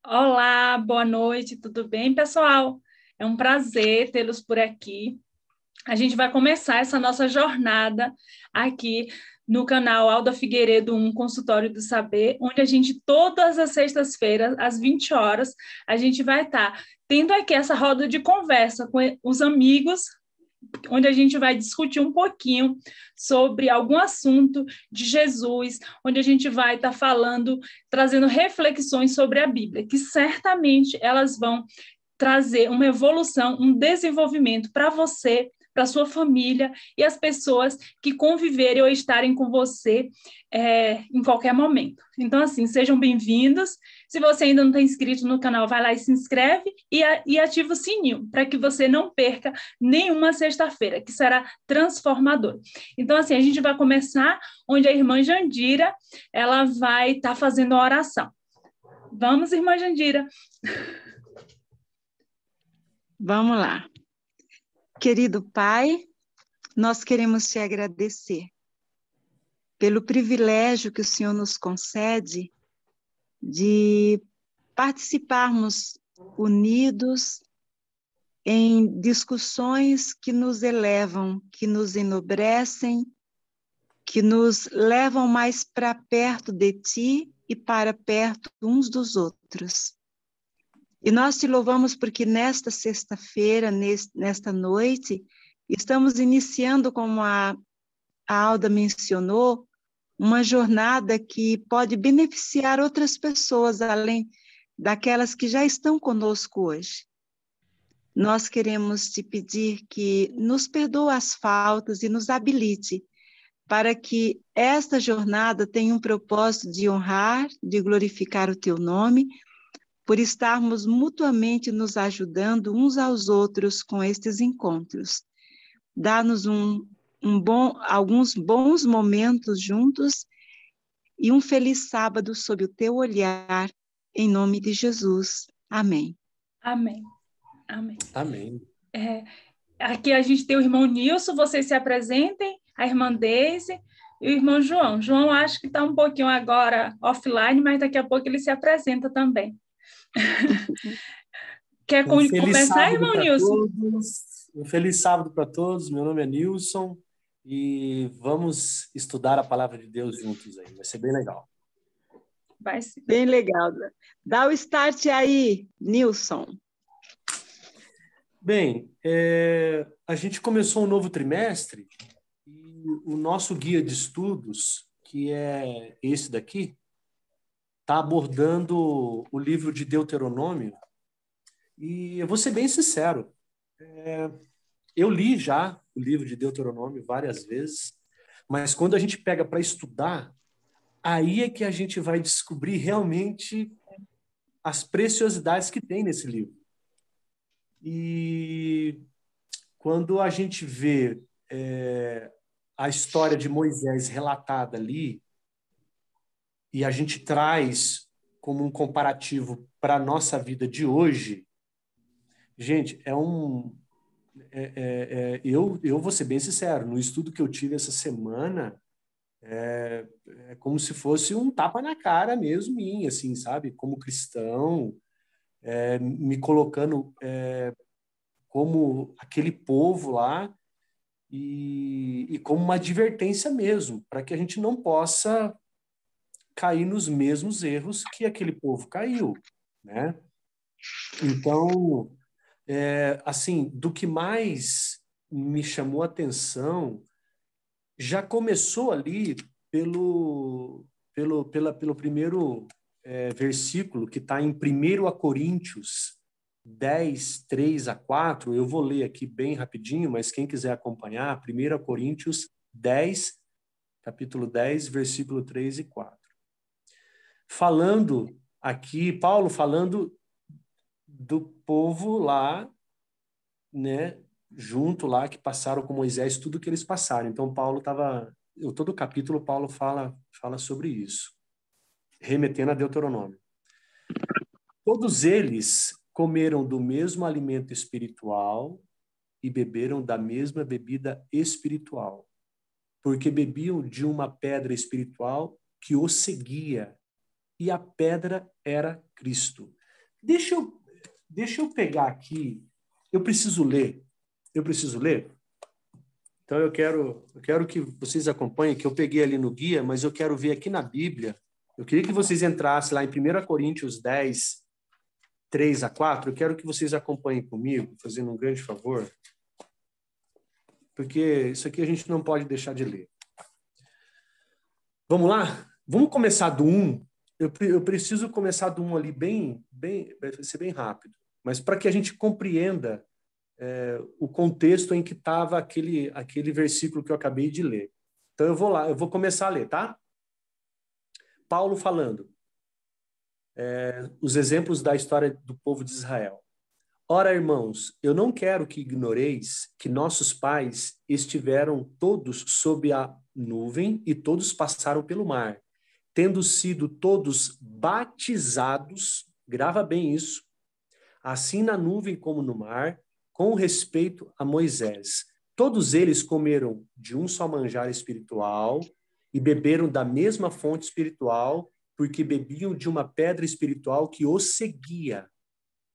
Olá, boa noite, tudo bem, pessoal? É um prazer tê-los por aqui. A gente vai começar essa nossa jornada aqui no canal Alda Figueiredo 1, Consultório do Saber, onde a gente, todas as sextas-feiras, às 20 horas, a gente vai estar tendo aqui essa roda de conversa com os amigos, onde a gente vai discutir um pouquinho sobre algum assunto de Jesus, onde a gente vai estar falando, trazendo reflexões sobre a Bíblia, que certamente elas vão trazer uma evolução, um desenvolvimento para você, para sua família e as pessoas que conviverem ou estarem com você em qualquer momento. Então, assim, sejam bem-vindos. Se você ainda não está inscrito no canal, vai lá e se inscreve e ativa o sininho para que você não perca nenhuma sexta-feira, que será transformador. Então, assim, a gente vai começar onde a irmã Jandira ela vai estar fazendo a oração. Vamos, irmã Jandira. Vamos lá. Querido Pai, nós queremos te agradecer pelo privilégio que o Senhor nos concede de participarmos unidos em discussões que nos elevam, que nos enobrecem, que nos levam mais para perto de Ti e para perto uns dos outros. E nós te louvamos porque nesta sexta-feira, nesta noite, estamos iniciando, como a Alda mencionou, uma jornada que pode beneficiar outras pessoas, além daquelas que já estão conosco hoje. Nós queremos te pedir que nos perdoe as faltas e nos habilite para que esta jornada tenha um propósito de honrar, de glorificar o teu nome, por estarmos mutuamente nos ajudando uns aos outros com estes encontros. Dá-nos alguns bons momentos juntos e um feliz sábado sob o teu olhar, em nome de Jesus. Amém. Amém. Amém. Amém. Aqui a gente tem o irmão Nilson, vocês se apresentem, a irmã Deise e o irmão João. João acho que está um pouquinho agora offline, mas daqui a pouco ele se apresenta também. Quer começar, irmão Nilson? Um feliz sábado para todos. Meu nome é Nilson e vamos estudar a palavra de Deus juntos aí. Vai ser bem legal. Vai ser bem legal. Dá o start aí, Nilson. Bem, a gente começou um novo trimestre e o nosso guia de estudos, que é esse daqui, está abordando o livro de Deuteronômio. E eu vou ser bem sincero, eu li já o livro de Deuteronômio várias vezes, mas quando a gente pega para estudar, aí é que a gente vai descobrir realmente as preciosidades que tem nesse livro. E quando a gente vê a história de Moisés relatada ali, e a gente traz como um comparativo para a nossa vida de hoje, gente, eu vou ser bem sincero, no estudo que eu tive essa semana, é como se fosse um tapa na cara mesmo, minha, assim, sabe? Como cristão, me colocando como aquele povo lá e como uma advertência mesmo, para que a gente não possa cair nos mesmos erros que aquele povo caiu, né? Então, assim, do que mais me chamou a atenção, já começou ali pelo primeiro versículo, que está em 1 Coríntios 10, 3 a 4. Eu vou ler aqui bem rapidinho, mas quem quiser acompanhar, 1 Coríntios 10, capítulo 10, versículo 3 e 4. Falando aqui, Paulo falando do povo lá, né, junto lá, que passaram com Moisés, tudo que eles passaram. Então, Paulo estava... Todo o capítulo, Paulo fala sobre isso, remetendo a Deuteronômio. Todos eles comeram do mesmo alimento espiritual e beberam da mesma bebida espiritual, porque bebiam de uma pedra espiritual que o seguia, e a pedra era Cristo. Deixa eu pegar aqui, eu preciso ler. Então eu quero que vocês acompanhem, que eu peguei ali no guia, mas eu quero ver aqui na Bíblia. Eu queria que vocês entrassem lá em 1 Coríntios 10, 3 a 4. Eu quero que vocês acompanhem comigo, fazendo um grande favor, porque isso aqui a gente não pode deixar de ler. Vamos lá? Vamos começar do 1. Eu preciso começar do 1 ali vai ser bem rápido, mas para que a gente compreenda o contexto em que estava aquele versículo que eu acabei de ler. Então eu vou começar a ler, tá? Paulo falando, os exemplos da história do povo de Israel. Ora, irmãos, eu não quero que ignoreis que nossos pais estiveram todos sob a nuvem e todos passaram pelo mar, tendo sido todos batizados, grava bem isso, assim na nuvem como no mar, com respeito a Moisés. Todos eles comeram de um só manjar espiritual e beberam da mesma fonte espiritual, porque bebiam de uma pedra espiritual que os seguia.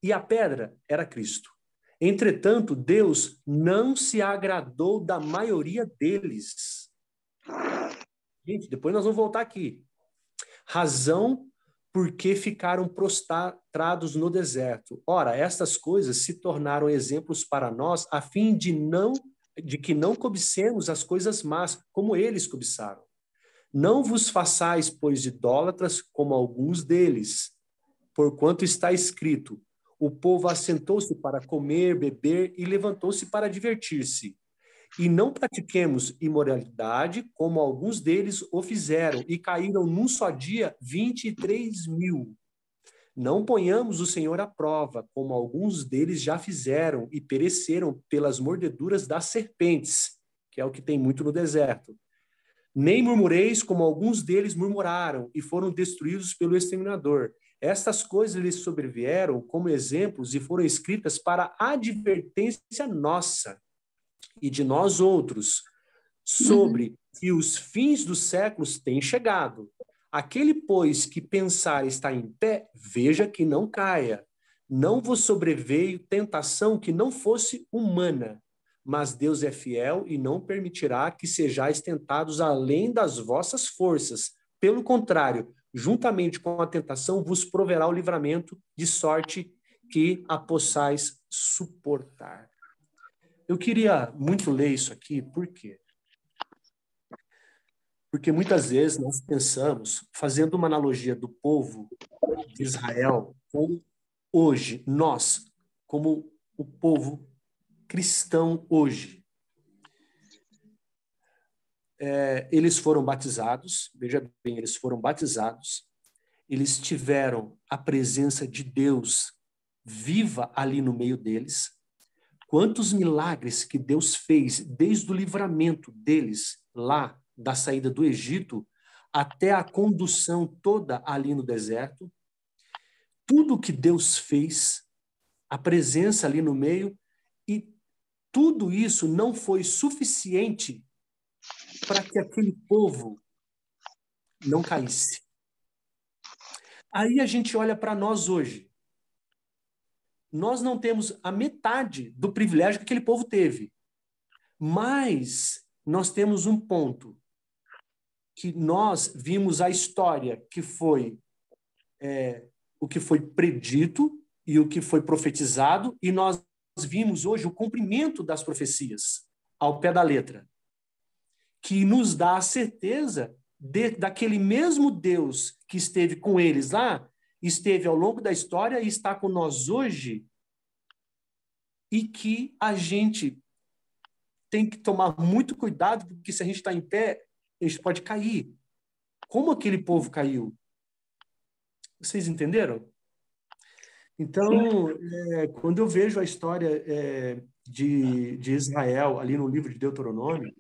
E a pedra era Cristo. Entretanto, Deus não se agradou da maioria deles. Gente, depois nós vamos voltar aqui. Razão porque ficaram prostrados no deserto. Ora, estas coisas se tornaram exemplos para nós, a fim de que não cobicemos as coisas más, como eles cobiçaram. Não vos façais, pois, idólatras, como alguns deles, porquanto está escrito, o povo assentou-se para comer, beber e levantou-se para divertir-se. E não pratiquemos imoralidade, como alguns deles o fizeram, e caíram num só dia 23.000. Não ponhamos o Senhor à prova, como alguns deles já fizeram, e pereceram pelas mordeduras das serpentes, que é o que tem muito no deserto. Nem murmureis, como alguns deles murmuraram, e foram destruídos pelo exterminador. Estas coisas lhes sobrevieram como exemplos e foram escritas para advertência nossa e de nós outros, sobre que os fins dos séculos têm chegado. Aquele, pois, que pensar estar em pé, veja que não caia. Não vos sobreveio tentação que não fosse humana, mas Deus é fiel e não permitirá que sejais tentados além das vossas forças. Pelo contrário, juntamente com a tentação, vos proverá o livramento, de sorte que a possais suportar. Eu queria muito ler isso aqui, por quê? Porque muitas vezes nós pensamos, fazendo uma analogia do povo de Israel com hoje, nós, como o povo cristão hoje. Eles foram batizados, veja bem, eles foram batizados, eles tiveram a presença de Deus viva ali no meio deles. Quantos milagres que Deus fez desde o livramento deles lá da saída do Egito até a condução toda ali no deserto. Tudo que Deus fez, a presença ali no meio, e tudo isso não foi suficiente para que aquele povo não caísse. Aí a gente olha para nós hoje. Nós não temos a metade do privilégio que aquele povo teve. Mas nós temos um ponto que nós vimos a história que foi o que foi predito e o que foi profetizado, e nós vimos hoje o cumprimento das profecias ao pé da letra, que nos dá a certeza daquele mesmo Deus que esteve com eles lá, esteve ao longo da história e está com nós hoje, e que a gente tem que tomar muito cuidado, porque se a gente está em pé, a gente pode cair. Como aquele povo caiu? Vocês entenderam? Então, quando eu vejo a história de Israel ali no livro de Deuteronômio,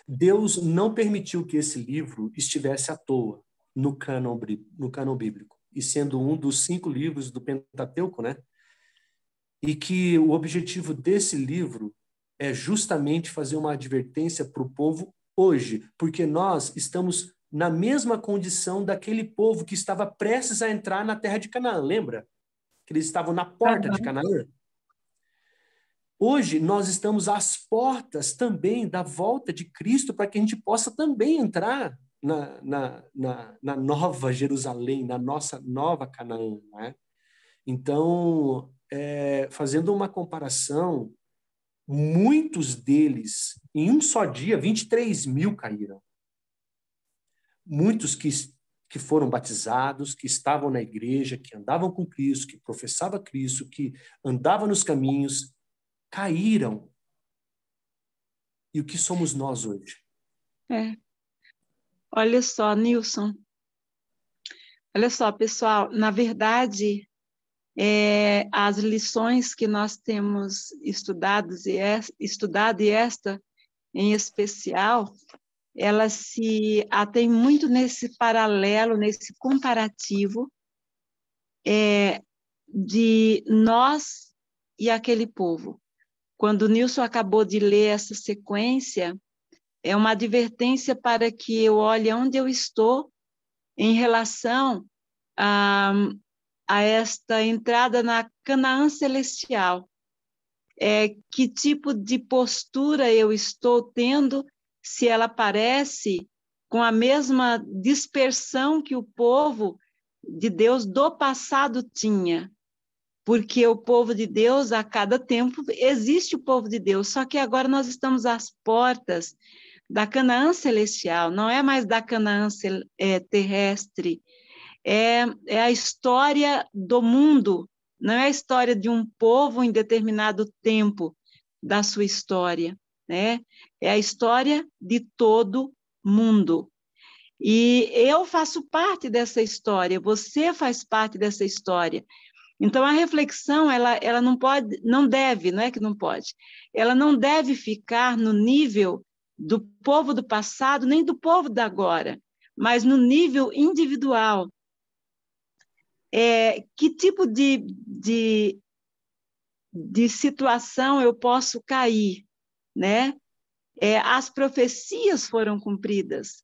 Deus não permitiu que esse livro estivesse à toa no cânon bíblico, e sendo um dos 5 livros do Pentateuco, né? E que o objetivo desse livro é justamente fazer uma advertência para o povo hoje, porque nós estamos na mesma condição daquele povo que estava prestes a entrar na terra de Canaã, lembra? Que eles estavam na porta de Canaã. Hoje, nós estamos às portas também da volta de Cristo para que a gente possa também entrar na nova Jerusalém, na nossa nova Canaã. Né? Então, fazendo uma comparação, muitos deles, em um só dia, 23 mil caíram. Muitos que foram batizados, que estavam na igreja, que andavam com Cristo, que professavam Cristo, que andavam nos caminhos, caíram. E o que somos nós hoje? Olha só, Nilson. Olha só, pessoal, na verdade, as lições que nós temos estudado, e esta em especial, ela se atém muito nesse paralelo, nesse comparativo de nós e aquele povo. Quando o Nilson acabou de ler essa sequência, é uma advertência para que eu olhe onde eu estou em relação a esta entrada na Canaã celestial. Que tipo de postura eu estou tendo, se ela parece com a mesma dispersão que o povo de Deus do passado tinha. Porque o povo de Deus, a cada tempo, existe o povo de Deus, só que agora nós estamos às portas da Canaã celestial, não é mais da Canaã terrestre, é a história do mundo, não é a história de um povo em determinado tempo da sua história, né? É a história de todo mundo. E eu faço parte dessa história, você faz parte dessa história. Então, a reflexão, ela não pode, não deve, não é que não pode, ela não deve ficar no nível do povo do passado, nem do povo da agora, mas no nível individual. Que tipo de situação eu posso cair, né? As profecias foram cumpridas.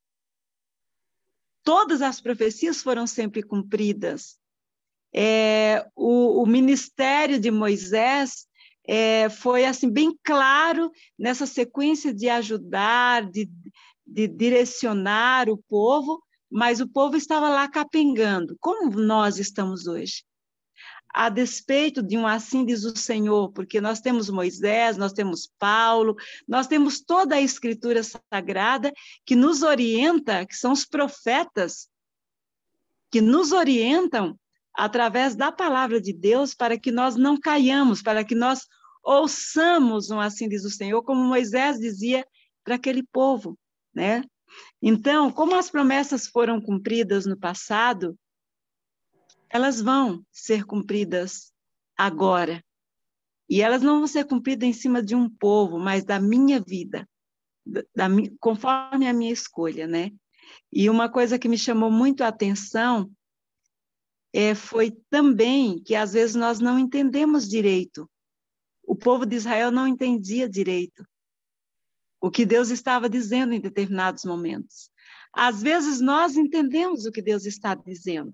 Todas as profecias foram sempre cumpridas. O ministério de Moisés foi assim bem claro nessa sequência de ajudar, de direcionar o povo, mas o povo estava lá capengando, como nós estamos hoje. A despeito de um assim diz o Senhor, porque nós temos Moisés, nós temos Paulo, nós temos toda a Escritura Sagrada que nos orienta, que são os profetas, que nos orientam através da palavra de Deus para que nós não caiamos, para que nós ouçamos um assim diz o Senhor, como Moisés dizia para aquele povo, né? Então, como as promessas foram cumpridas no passado, elas vão ser cumpridas agora. E elas não vão ser cumpridas em cima de um povo, mas da minha vida, conforme a minha escolha, né? E uma coisa que me chamou muito a atenção foi também que, às vezes, nós não entendemos direito. O povo de Israel não entendia direito o que Deus estava dizendo em determinados momentos. Às vezes, nós entendemos o que Deus está dizendo.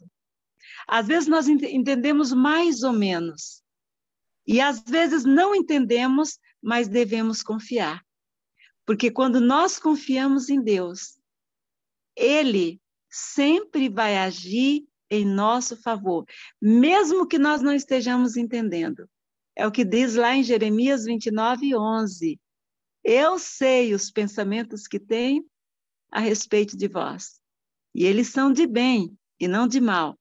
Às vezes, nós entendemos mais ou menos. E, às vezes, não entendemos, mas devemos confiar. Porque quando nós confiamos em Deus, Ele sempre vai agir em nosso favor, mesmo que nós não estejamos entendendo. É o que diz lá em Jeremias 29:11. Eu sei os pensamentos que tenho a respeito de vós, e eles são de bem e não de mal.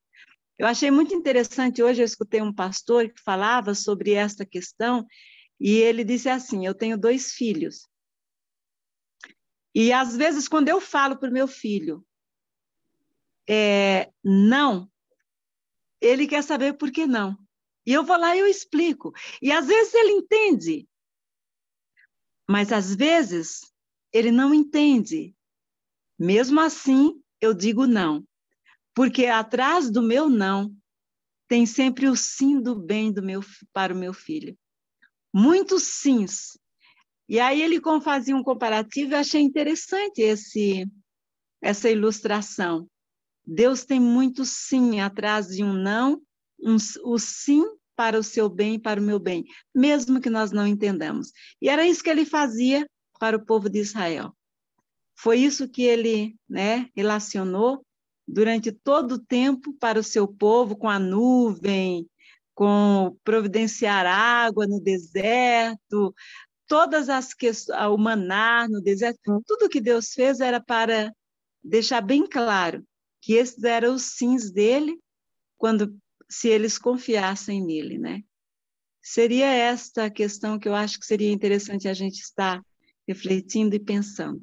Eu achei muito interessante, hoje eu escutei um pastor que falava sobre esta questão, e ele disse assim, eu tenho 2 filhos, e às vezes quando eu falo para o meu filho, não, ele quer saber por que não. E eu vou lá e eu explico. E às vezes ele entende, mas às vezes ele não entende. Mesmo assim, eu digo não. Porque atrás do meu não, tem sempre o sim do bem para o meu filho. Muitos sims. E aí ele fazia um comparativo, eu achei interessante essa ilustração. Deus tem muito sim atrás de um não, o sim para o seu bem e para o meu bem, mesmo que nós não entendamos. E era isso que ele fazia para o povo de Israel. Foi isso que ele, né, relacionou durante todo o tempo para o seu povo, com a nuvem, com providenciar água no deserto, todas as questões, o maná no deserto, tudo que Deus fez era para deixar bem claro que esses eram os sims dele, se eles confiassem nele, né? Seria esta a questão que eu acho que seria interessante a gente estar refletindo e pensando.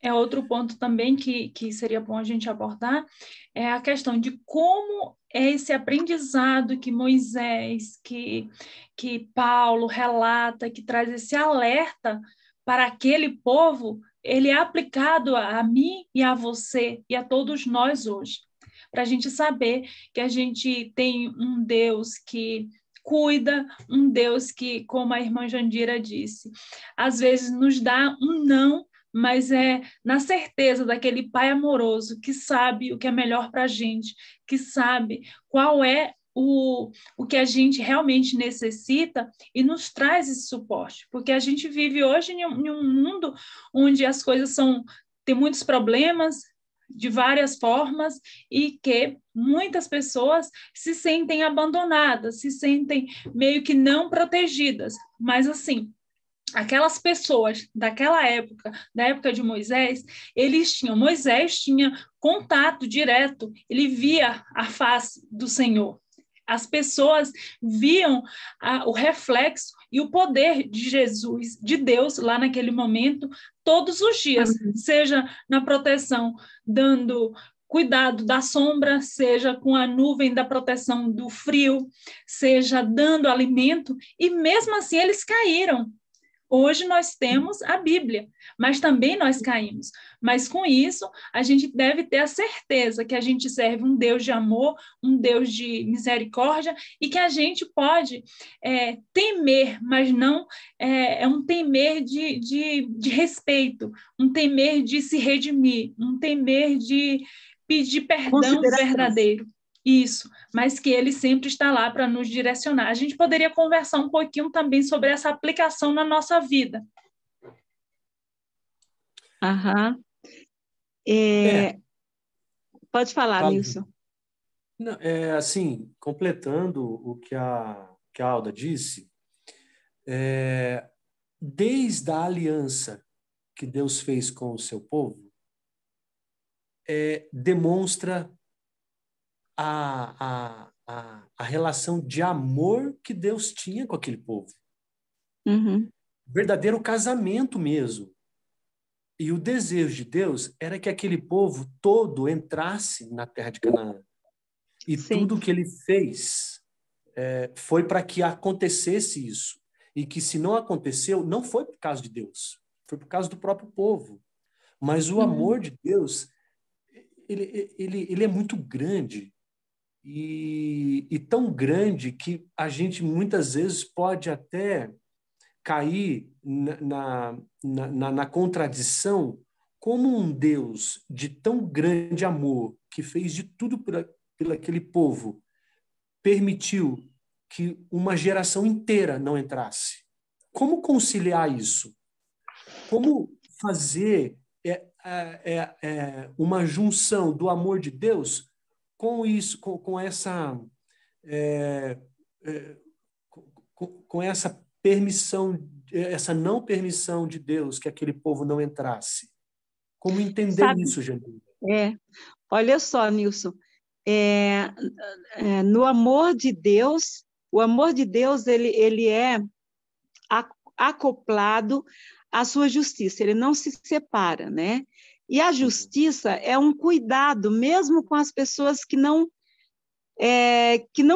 É outro ponto também que seria bom a gente abordar, é a questão de como é esse aprendizado que Moisés, que Paulo relata, que traz esse alerta para aquele povo, ele é aplicado a mim e a você e a todos nós hoje. Para a gente saber que a gente tem um Deus que cuida, um Deus que, como a irmã Jandira disse, às vezes nos dá um não, mas é na certeza daquele pai amoroso que sabe o que é melhor para a gente, que sabe qual é o que a gente realmente necessita e nos traz esse suporte, porque a gente vive hoje em um mundo onde as coisas tem muitos problemas de várias formas e que muitas pessoas se sentem abandonadas, se sentem meio que não protegidas, mas assim, aquelas pessoas daquela época, da época de Moisés, Moisés tinha contato direto, ele via a face do Senhor. As pessoas viam o reflexo e o poder de Jesus, de Deus, lá naquele momento, todos os dias, seja na proteção, dando cuidado da sombra, seja com a nuvem da proteção do frio, seja dando alimento, e mesmo assim eles caíram. Hoje nós temos a Bíblia, mas também nós caímos. Mas com isso, a gente deve ter a certeza que a gente serve um Deus de amor, um Deus de misericórdia, e que a gente pode temer, mas não é um temer de respeito, um temer de se redimir, um temer de pedir perdão verdadeiro. Isso, mas que ele sempre está lá para nos direcionar. A gente poderia conversar um pouquinho também sobre essa aplicação na nossa vida. Aham. Pode falar, Nilson. Não, assim, completando o que a Alda disse, desde a aliança que Deus fez com o seu povo, demonstra a relação de amor que Deus tinha com aquele povo. Uhum. Verdadeiro casamento mesmo. E o desejo de Deus era que aquele povo todo entrasse na terra de Canaã. E Sim. tudo que ele fez foi para que acontecesse isso. E que se não aconteceu, não foi por causa de Deus, foi por causa do próprio povo. Mas o amor de Deus, ele é muito grande. E tão grande que a gente muitas vezes pode até cair na contradição, como um Deus de tão grande amor, que fez de tudo por aquele povo, permitiu que uma geração inteira não entrasse. Como conciliar isso? Como fazer uma junção do amor de Deus com isso, com essa com essa permissão, essa não permissão de Deus que aquele povo não entrasse? Como entender isso, Janine? Olha só, Nilson, no amor de Deus, o amor de Deus ele é acoplado à sua justiça, ele não se separa, né? E a justiça é um cuidado, mesmo com as pessoas que não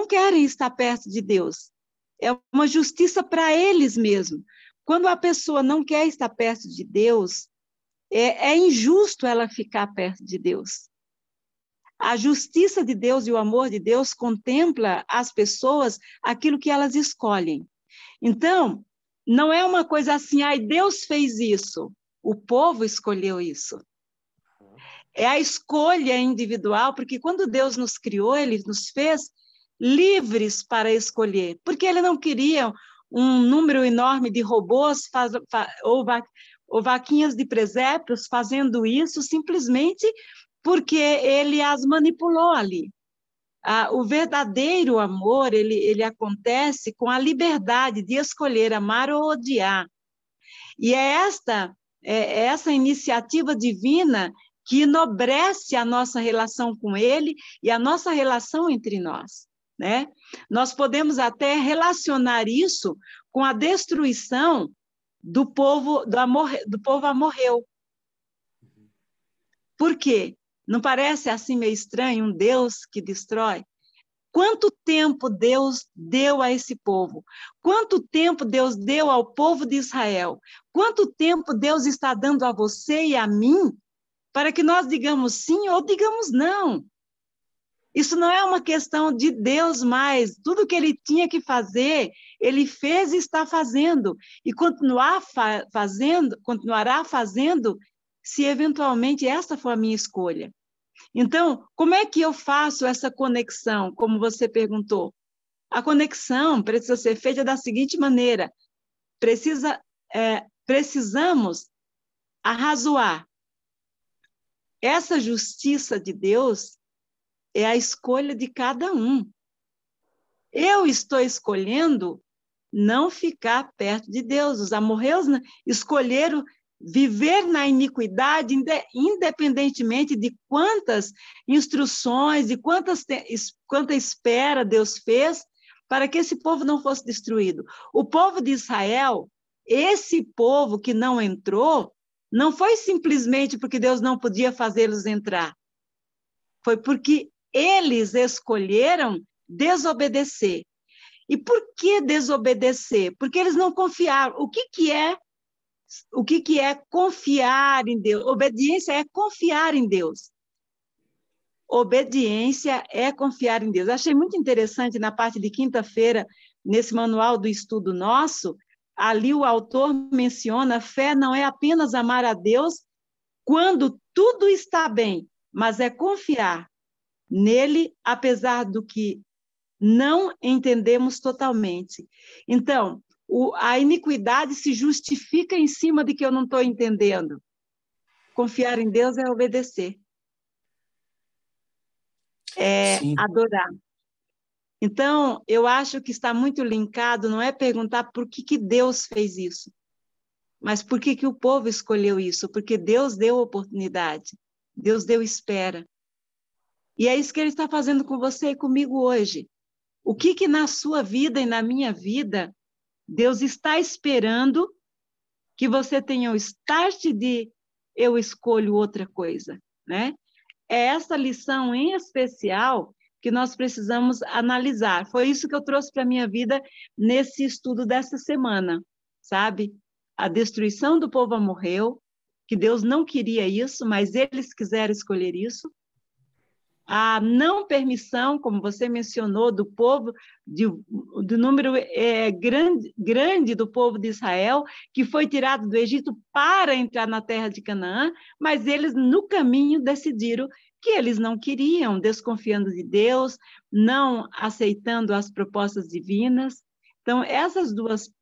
querem estar perto de Deus. É uma justiça para eles mesmos. Quando a pessoa não quer estar perto de Deus, é injusto ela ficar perto de Deus. A justiça de Deus e o amor de Deus contempla as pessoas aquilo que elas escolhem. Então, não é uma coisa assim, Deus fez isso, o povo escolheu isso. É a escolha individual, porque quando Deus nos criou, Ele nos fez livres para escolher, porque Ele não queria um número enorme de robôs ou vaquinhas de presépios fazendo isso simplesmente porque Ele as manipulou ali. O verdadeiro amor, ele acontece com a liberdade de escolher amar ou odiar. E é essa iniciativa divina que enobrece a nossa relação com Ele e a nossa relação entre nós, né? Nós podemos até relacionar isso com a destruição do povo amorreu. Por quê? Não parece assim meio estranho um Deus que destrói? Quanto tempo Deus deu a esse povo? Quanto tempo Deus deu ao povo de Israel? Quanto tempo Deus está dando a você e a mim para que nós digamos sim ou digamos não? Isso não é uma questão de Deus mais. Tudo que ele tinha que fazer, ele fez e está fazendo. E continuará fazendo se eventualmente essa for a minha escolha. Então, como é que eu faço essa conexão, como você perguntou? A conexão precisa ser feita da seguinte maneira: precisamos arrazoar. Essa justiça de Deus é a escolha de cada um. Eu estou escolhendo não ficar perto de Deus. Os amorreus escolheram viver na iniquidade, independentemente de quantas instruções e quanta espera Deus fez para que esse povo não fosse destruído. O povo de Israel, esse povo que não entrou, não foi simplesmente porque Deus não podia fazê-los entrar. Foi porque eles escolheram desobedecer. E por que desobedecer? Porque eles não confiaram. O que é confiar em Deus? Obediência é confiar em Deus. Obediência é confiar em Deus. Achei muito interessante na parte de quinta-feira, nesse manual do estudo nosso, ali o autor menciona: fé não é apenas amar a Deus quando tudo está bem, mas é confiar nele, apesar do que não entendemos totalmente. Então, a iniquidade se justifica em cima de que eu não estou entendendo. Confiar em Deus é obedecer. É Sim. adorar. Então, eu acho que está muito linkado, não é perguntar por que Deus fez isso, mas por que o povo escolheu isso? Porque Deus deu oportunidade, Deus deu espera. E é isso que Ele está fazendo com você e comigo hoje. O que na sua vida e na minha vida Deus está esperando que você tenha o start de eu escolho outra coisa, né? É essa lição em especial que nós precisamos analisar. Foi isso que eu trouxe para a minha vida nesse estudo dessa semana, sabe? A destruição do povo amorreu, que Deus não queria isso, mas eles quiseram escolher isso. A não permissão, como você mencionou, do povo, do número grande do povo de Israel, que foi tirado do Egito para entrar na terra de Canaã, mas eles, no caminho, decidiram que eles não queriam, desconfiando de Deus, não aceitando as propostas divinas. Então, essas duas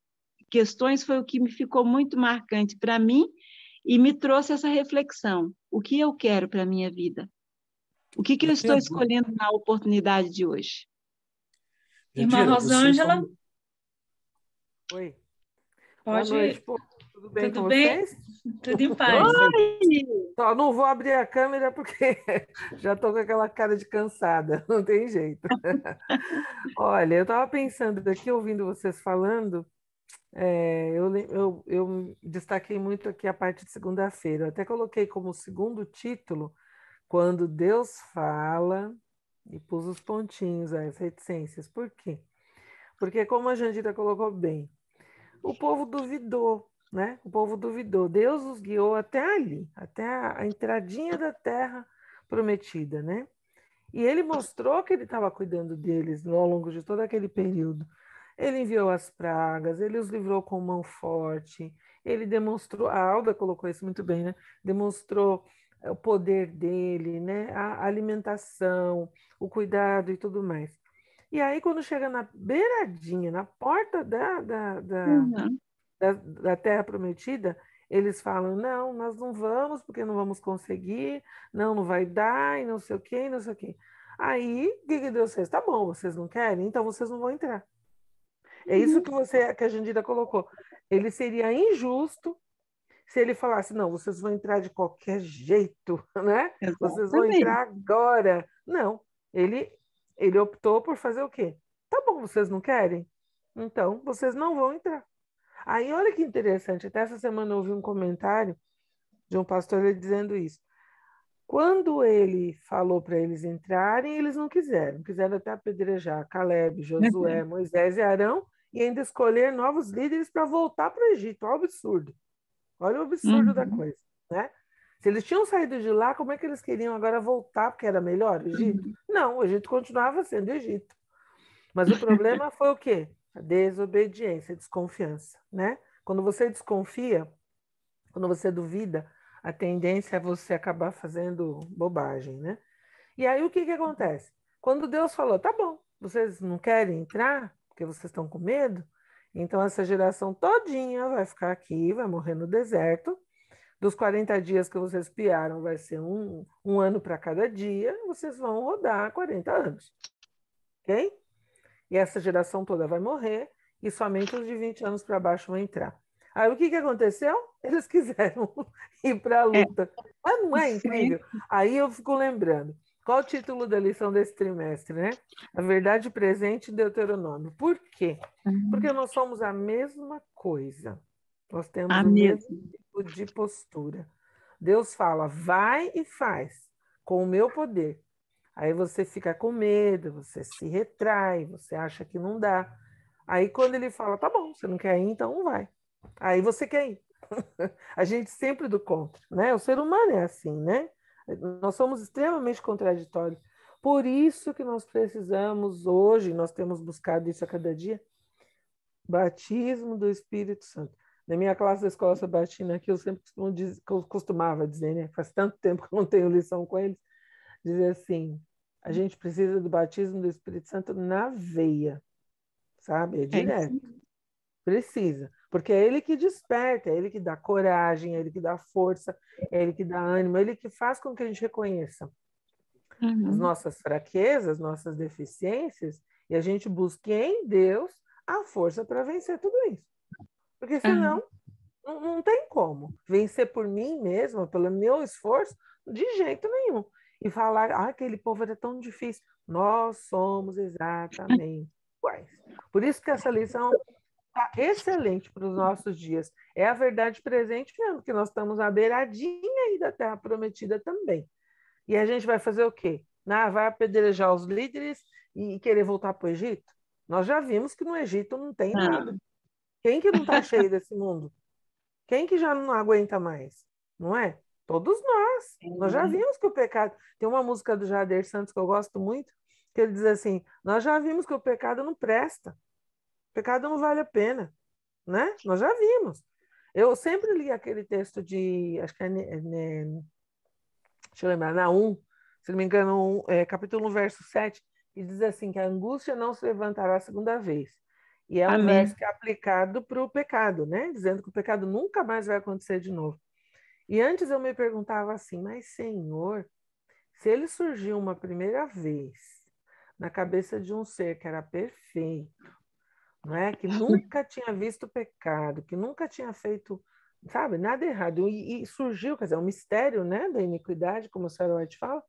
questões foi o que me ficou muito marcante para mim e me trouxe essa reflexão. O que eu quero para a minha vida? O que eu estou escolhendo na oportunidade de hoje? Irmã Rosângela? Oi. Pode. Boa noite. Pô, tudo bem tudo com bem? vocês? Tudo em paz. Oi! Só não vou abrir a câmera porque já estou com aquela cara de cansada, não tem jeito. Olha, eu estava pensando aqui, ouvindo vocês falando, eu destaquei muito aqui a parte de segunda-feira. Eu até coloquei como segundo título, quando Deus fala, e pus os pontinhos, as reticências. Por quê? Porque, como a Jandira colocou bem, o povo duvidou, né? O povo duvidou. Deus os guiou até ali, até a entradinha da terra prometida, né? E ele mostrou que ele estava cuidando deles ao longo de todo aquele período. Ele enviou as pragas, ele os livrou com mão forte, ele demonstrou, a Alda colocou isso muito bem, né? Demonstrou o poder dele, né? A alimentação, o cuidado e tudo mais. E aí, quando chega na beiradinha, na porta Uhum. da Terra Prometida, eles falam: não, nós não vamos, porque não vamos conseguir, não, não vai dar, e não sei o quê, e não sei o quê. Aí, o que Deus fez? Tá bom, vocês não querem? Então vocês não vão entrar. É isso que a Jandira colocou. Ele seria injusto se ele falasse: não, vocês vão entrar de qualquer jeito, né? Vocês vão Exatamente. entrar agora. Não, ele optou por fazer o quê? Tá bom, vocês não querem? Então, vocês não vão entrar. Aí, olha que interessante, até essa semana eu ouvi um comentário de um pastor ele dizendo isso. Quando ele falou para eles entrarem, eles não quiseram. Quiseram até apedrejar Caleb, Josué, Moisés e Arão e ainda escolher novos líderes para voltar para o Egito. Olha o absurdo. Olha o absurdo da Uhum. coisa, né? Se eles tinham saído de lá, como é que eles queriam agora voltar porque era melhor o Egito? Uhum. Não, o Egito continuava sendo Egito. Mas o problema foi o quê? A desobediência, a desconfiança, né? Quando você desconfia, quando você duvida, a tendência é você acabar fazendo bobagem, né? E aí o que que acontece? Quando Deus falou, tá bom, vocês não querem entrar porque vocês estão com medo, então essa geração todinha vai ficar aqui, vai morrer no deserto. Dos 40 dias que vocês piaram, vai ser um ano para cada dia, vocês vão rodar 40 anos, ok? E essa geração toda vai morrer e somente os de 20 anos para baixo vão entrar. Aí o que que aconteceu? Eles quiseram ir para a É, luta. Mas não é foi. incrível? Aí eu fico lembrando. Qual o título da lição desse trimestre, né? A verdade presente em Deuteronômio. Por quê? Porque nós somos a mesma coisa. Nós temos A o mesmo mesma. tipo de postura. Deus fala, vai e faz, com o meu poder. Aí você fica com medo, você se retrai, você acha que não dá. Aí quando ele fala, tá bom, você não quer ir, então não vai. Aí você quer ir. A gente sempre do contra, né? O ser humano é assim, né? Nós somos extremamente contraditórios. Por isso que nós precisamos hoje, nós temos buscado isso a cada dia, batismo do Espírito Santo. Na minha classe da escola sabatina aqui, eu sempre costumava dizer, né? Faz tanto tempo que eu não tenho lição com eles, dizer assim, a gente precisa do batismo do Espírito Santo na veia, sabe? É É isso. direto. Precisa. Porque é ele que desperta, é ele que dá coragem, é ele que dá força, é ele que dá ânimo, é ele que faz com que a gente reconheça as Uhum. nossas fraquezas, nossas deficiências, e a gente busque em Deus a força para vencer tudo isso. Porque Uhum. senão, não tem como. Vencer por mim mesma, pelo meu esforço, de jeito nenhum. E falar, ah, aquele povo era tão difícil. Nós somos exatamente iguais. Por isso que essa lição está excelente para os nossos dias. É a verdade presente mesmo, que nós estamos à beiradinha aí da Terra Prometida também. E a gente vai fazer o quê? Vai apedrejar os líderes e querer voltar para o Egito? Nós já vimos que no Egito não tem nada. Não. Quem que não está cheio desse mundo? Quem que já não aguenta mais? Não é? Todos nós. Nós já vimos que o pecado. Tem uma música do Jader Santos que eu gosto muito, que ele diz assim: nós já vimos que o pecado não presta. O pecado não vale a pena, né? Nós já vimos. Eu sempre li aquele texto de, acho que deixa eu lembrar, Naum, se não me engano, capítulo 1, verso 7, e diz assim, que a angústia não se levantará a segunda vez. E é um verso Amém. que é aplicado para o pecado, né? Dizendo que o pecado nunca mais vai acontecer de novo. E antes eu me perguntava assim, mas Senhor, se ele surgiu uma primeira vez na cabeça de um ser que era perfeito, não é? Que nunca tinha visto pecado, que nunca tinha feito, sabe, nada errado, e surgiu, quer dizer, um mistério, né, da iniquidade, como o Sarah White fala,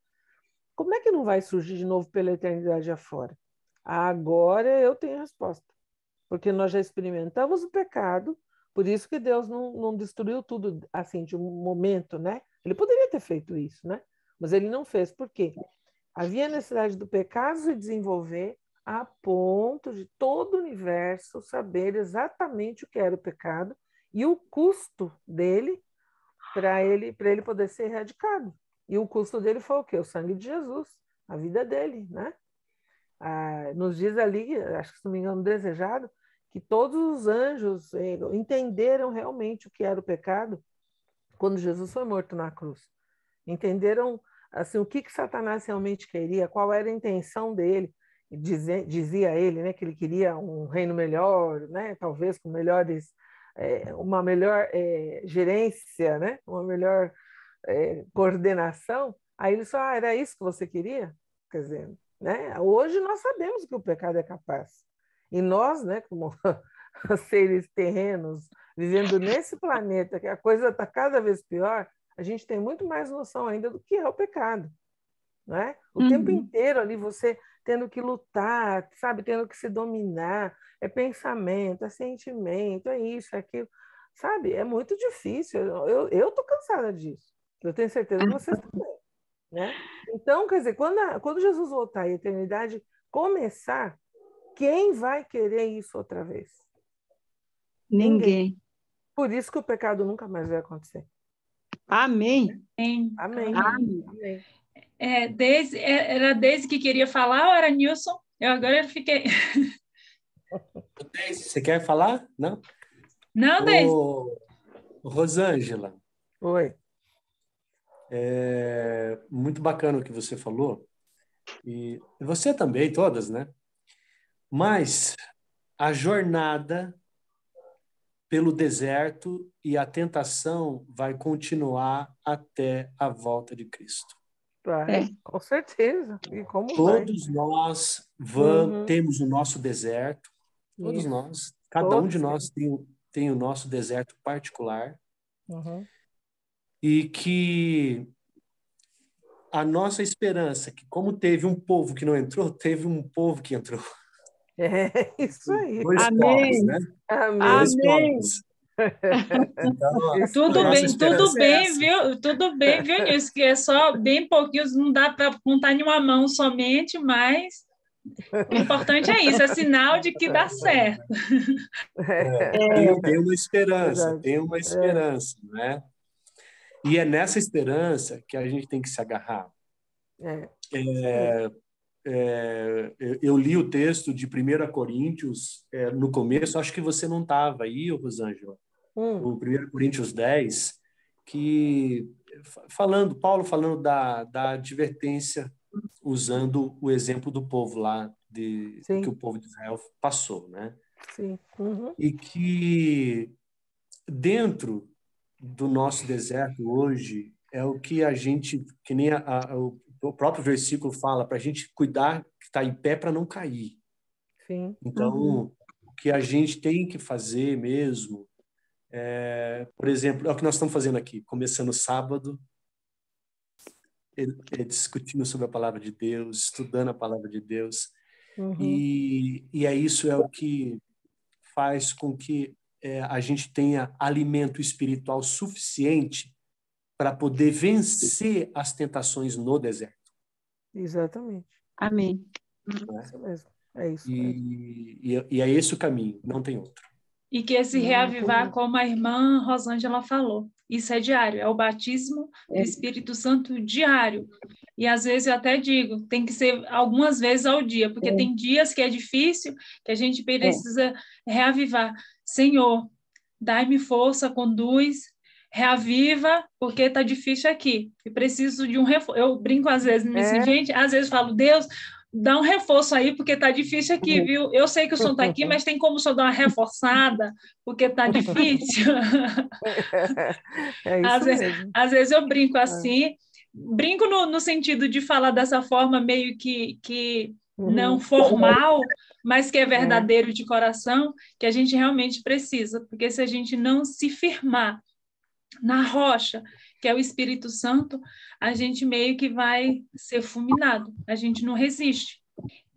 como é que não vai surgir de novo pela eternidade afora? Agora eu tenho a resposta, porque nós já experimentamos o pecado, por isso que Deus não destruiu tudo assim de um momento, né? Ele poderia ter feito isso, né? Mas ele não fez, por quê? Havia necessidade do pecado se desenvolver a ponto de todo o universo saber exatamente o que era o pecado e o custo dele para ele poder ser erradicado. E o custo dele foi o quê? O sangue de Jesus, a vida dele, né? Nos diz ali, acho que se não me engano, desejado, que todos os anjos entenderam realmente o que era o pecado quando Jesus foi morto na cruz. entenderam assim, o que Satanás realmente queria, qual era a intenção dele. Dizia ele, né, que ele queria um reino melhor, né, talvez com melhores, uma melhor gerência, né, uma melhor coordenação. Aí ele falou, era isso que você queria? Quer dizer, né, hoje nós sabemos que o pecado é capaz. E nós, né, como seres terrenos, vivendo nesse planeta, que a coisa está cada vez pior, a gente tem muito mais noção ainda do que é o pecado. Né? O tempo inteiro ali você tendo que lutar, sabe? Tendo que se dominar. É pensamento, é sentimento, é isso, é aquilo. Sabe? É muito difícil. Eu tô cansada disso. Eu tenho certeza que vocês também. Né? Então, quer dizer, quando Jesus voltar e a eternidade começar, quem vai querer isso outra vez? Ninguém. Por isso que o pecado nunca mais vai acontecer. Amém. Amém. Amém. Amém. Amém. Era Deise que queria falar ou era Nilson? Agora eu fiquei... Você quer falar? Não? Não, Deise. Rosângela. Oi. Muito bacana o que você falou. E você também, todas, né? Mas a jornada pelo deserto e a tentação vai continuar até a volta de Cristo. Vai, com certeza. E como Todos nós temos o nosso deserto. Todos Isso. nós. Cada um de nós tem o nosso deserto particular. E que a nossa esperança, que como teve um povo que não entrou, teve um povo que entrou. É isso aí. Dois Amém. povos, né? Amém. Dois Amém. povos. Então, Tudo bem, viu? Tudo bem, viu, Nilson? Que é só bem pouquinho, não dá para contar em uma mão somente, mas o importante é isso, é sinal de que dá certo. Tem uma esperança, Verdade. tem uma esperança, né? E é nessa esperança que a gente tem que se agarrar. Eu li o texto de 1 Coríntios no começo, acho que você não estava aí, Rosângela, o 1 Coríntios 10, que Paulo falando da advertência, usando o exemplo do povo lá, do que o povo de Israel passou, né? Sim. E que dentro do nosso deserto hoje é o que a gente, que nem o próprio versículo fala, para a gente cuidar que está em pé para não cair. Sim. Então, o que a gente tem que fazer mesmo, por exemplo, é o que nós estamos fazendo aqui, começando sábado, discutindo sobre a palavra de Deus, estudando a palavra de Deus, e isso é o que faz com que a gente tenha alimento espiritual suficiente para poder vencer as tentações no deserto. Exatamente. Amém. Isso mesmo. É isso. E é esse o caminho, não tem outro. E que esse reavivar, como a irmã Rosângela falou, isso é diário, é o batismo do Espírito Santo diário. E às vezes eu até digo, tem que ser algumas vezes ao dia, porque tem dias que é difícil, que a gente precisa reavivar. Senhor, dai-me força, conduz, reaviva, porque está difícil aqui. E preciso de um reforço. Eu brinco às vezes, gente, às vezes falo, Deus, dá um reforço aí, porque tá difícil aqui, viu? Eu sei que o som tá aqui, mas tem como o senhor dar uma reforçada, porque tá difícil. Às vezes eu brinco assim, brinco no sentido de falar dessa forma meio que não formal, mas que é verdadeiro de coração, que a gente realmente precisa, porque se a gente não se firmar na rocha, que é o Espírito Santo, a gente meio que vai ser fulminado, a gente não resiste.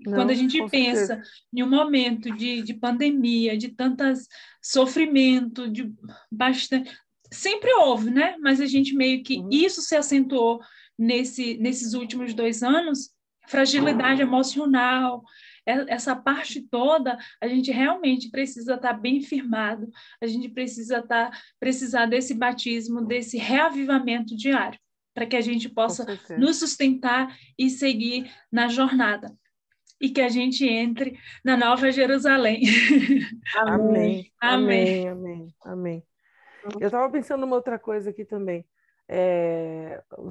Quando a gente pensa em um momento de pandemia, de tantos sofrimento, de bastante... Sempre houve, né? Mas a gente meio que... Isso se acentuou nesses últimos 2 anos, fragilidade emocional, essa parte toda, a gente realmente precisa estar bem firmado, a gente precisar desse batismo, desse reavivamento diário, para que a gente possa nos sustentar e seguir na jornada. E que a gente entre na Nova Jerusalém. Amém. Amém. Amém. Amém. Eu estava pensando numa outra coisa aqui também.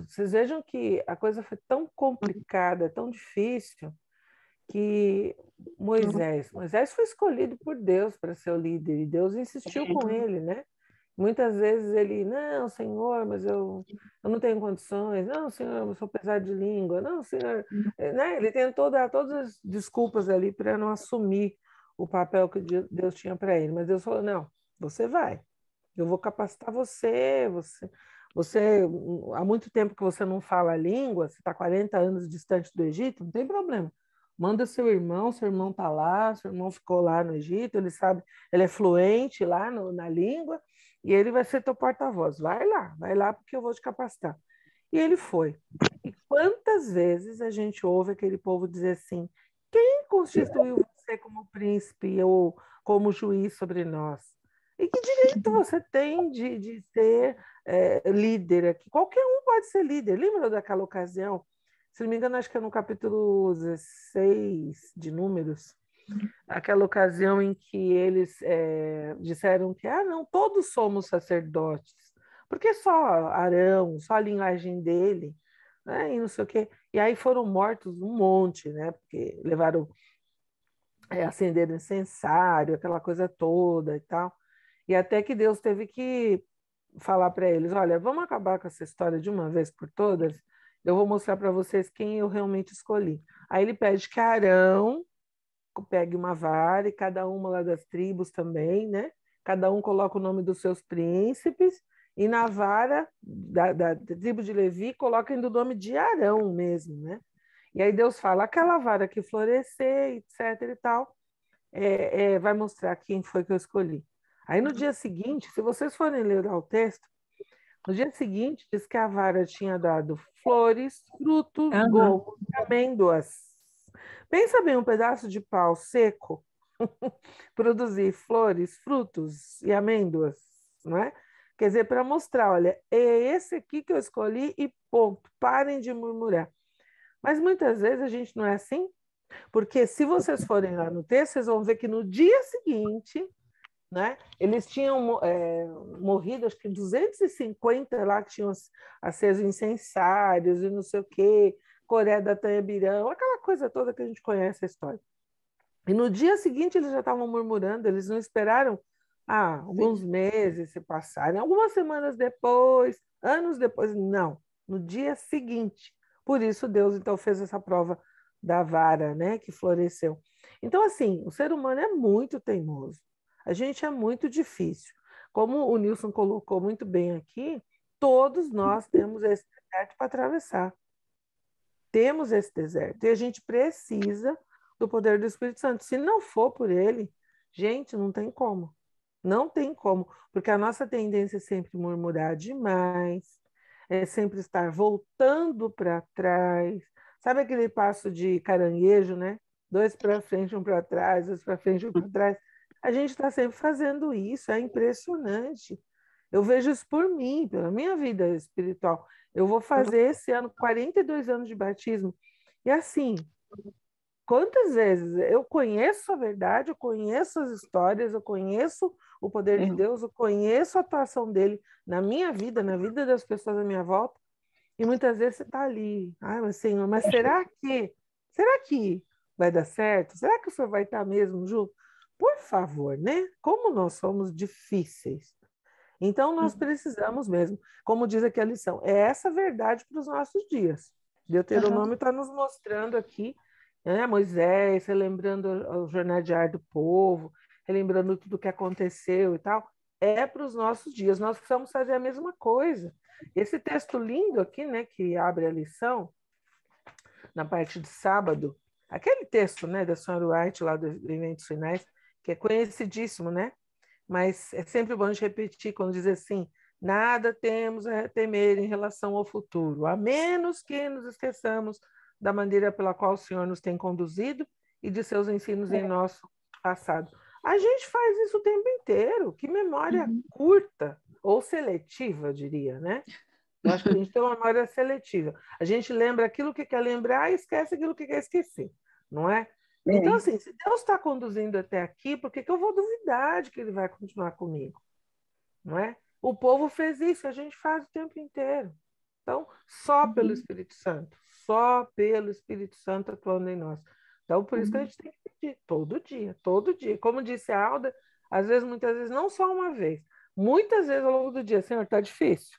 Vocês vejam que a coisa foi tão complicada, tão difícil, que Moisés foi escolhido por Deus para ser o líder, e Deus insistiu com ele, né? Muitas vezes ele, não, Senhor, mas eu não tenho condições, não, Senhor, eu sou pesado de língua, não, Senhor, né? Ele tentou dar todas as desculpas ali para não assumir o papel que Deus tinha para ele, mas Deus falou, não, você vai, eu vou capacitar você, há muito tempo que você não fala a língua, você está 40 anos distante do Egito, não tem problema. Manda seu irmão está lá, seu irmão ficou lá no Egito, ele sabe, ele é fluente lá na língua, e ele vai ser teu porta-voz. Vai lá, porque eu vou te capacitar. E ele foi. E quantas vezes a gente ouve aquele povo dizer assim: quem constituiu você como príncipe ou como juiz sobre nós? E que direito você tem de ser líder aqui? Qualquer um pode ser líder. Lembra daquela ocasião? Se não me engano, acho que é no capítulo 16 de Números, aquela ocasião em que eles disseram que não, todos somos sacerdotes, porque só Arão, só a linhagem dele, né, e não sei o quê. E aí foram mortos um monte, né, porque levaram, acenderam incensário, aquela coisa toda e tal. E até que Deus teve que falar para eles: olha, vamos acabar com essa história de uma vez por todas, eu vou mostrar para vocês quem eu realmente escolhi. Aí ele pede que Arão pegue uma vara, e cada uma lá das tribos também, né? Cada um coloca o nome dos seus príncipes, e na vara da tribo de Levi coloca ainda o nome de Arão mesmo, né? E aí Deus fala, aquela vara que florescer, etc e tal, vai mostrar quem foi que eu escolhi. Aí no dia seguinte, se vocês forem ler o texto, no dia seguinte diz que a vara tinha dado flores, frutos, gomos, amêndoas. Pensa bem, um pedaço de pau seco produzir flores, frutos e amêndoas, não é? Quer dizer, para mostrar, olha, é esse aqui que eu escolhi e ponto, parem de murmurar. Mas muitas vezes a gente não é assim, porque se vocês forem lá no texto, vocês vão ver que no dia seguinte, né, eles tinham morrido, acho que 250 lá, que tinham aceso incensários e não sei o quê, Coré da Tanhabirão, aquela coisa toda que a gente conhece a história. E no dia seguinte eles já estavam murmurando, eles não esperaram alguns meses se passarem, algumas semanas depois, anos depois, não, no dia seguinte. Por isso Deus então fez essa prova da vara, né, que floresceu. Então, assim, o ser humano é muito teimoso, a gente é muito difícil. Como o Nilson colocou muito bem aqui, todos nós temos esse deserto para atravessar. Temos esse deserto e a gente precisa do poder do Espírito Santo. Se não for por ele, gente, não tem como. Não tem como, porque a nossa tendência é sempre murmurar demais, é sempre estar voltando para trás. Sabe aquele passo de caranguejo, né? 2 para frente, 1 para trás, 2 para frente, 1 para trás. A gente está sempre fazendo isso, é impressionante. Eu vejo isso por mim, pela minha vida espiritual. Eu vou fazer esse ano 42 anos de batismo. E assim, quantas vezes eu conheço a verdade, eu conheço as histórias, eu conheço o poder de Deus, eu conheço a atuação dele na minha vida, na vida das pessoas à minha volta, e muitas vezes você está ali, mas Senhor, mas será que vai dar certo? Será que o Senhor vai estar mesmo junto? Por favor, né? Como nós somos difíceis. Então, nós precisamos mesmo, como diz aqui a lição, é essa verdade para os nossos dias. Deuteronômio está nos mostrando aqui, né, Moisés, relembrando o jornadear do povo, relembrando tudo o que aconteceu e tal, é para os nossos dias. Nós precisamos fazer a mesma coisa. Esse texto lindo aqui, né, que abre a lição, na parte de sábado, aquele texto, né, da senhora White, lá do Eventos Finais, que é conhecidíssimo, né? Mas é sempre bom a gente repetir quando diz assim: nada temos a temer em relação ao futuro, a menos que nos esqueçamos da maneira pela qual o Senhor nos tem conduzido e de seus ensinos em nosso passado. A gente faz isso o tempo inteiro, que memória curta ou seletiva, eu diria, né? Eu acho que a gente tem uma memória seletiva. A gente lembra aquilo que quer lembrar e esquece aquilo que quer esquecer, não é? Então, assim, se Deus está conduzindo até aqui, por que eu vou duvidar de que ele vai continuar comigo? Não é? O povo fez isso, a gente faz o tempo inteiro. Então, só pelo Espírito Santo, só pelo Espírito Santo atuando em nós. Então, por isso que a gente tem que pedir todo dia, todo dia. Como disse a Alda, às vezes, muitas vezes, não só uma vez, muitas vezes ao longo do dia, Senhor, tá difícil.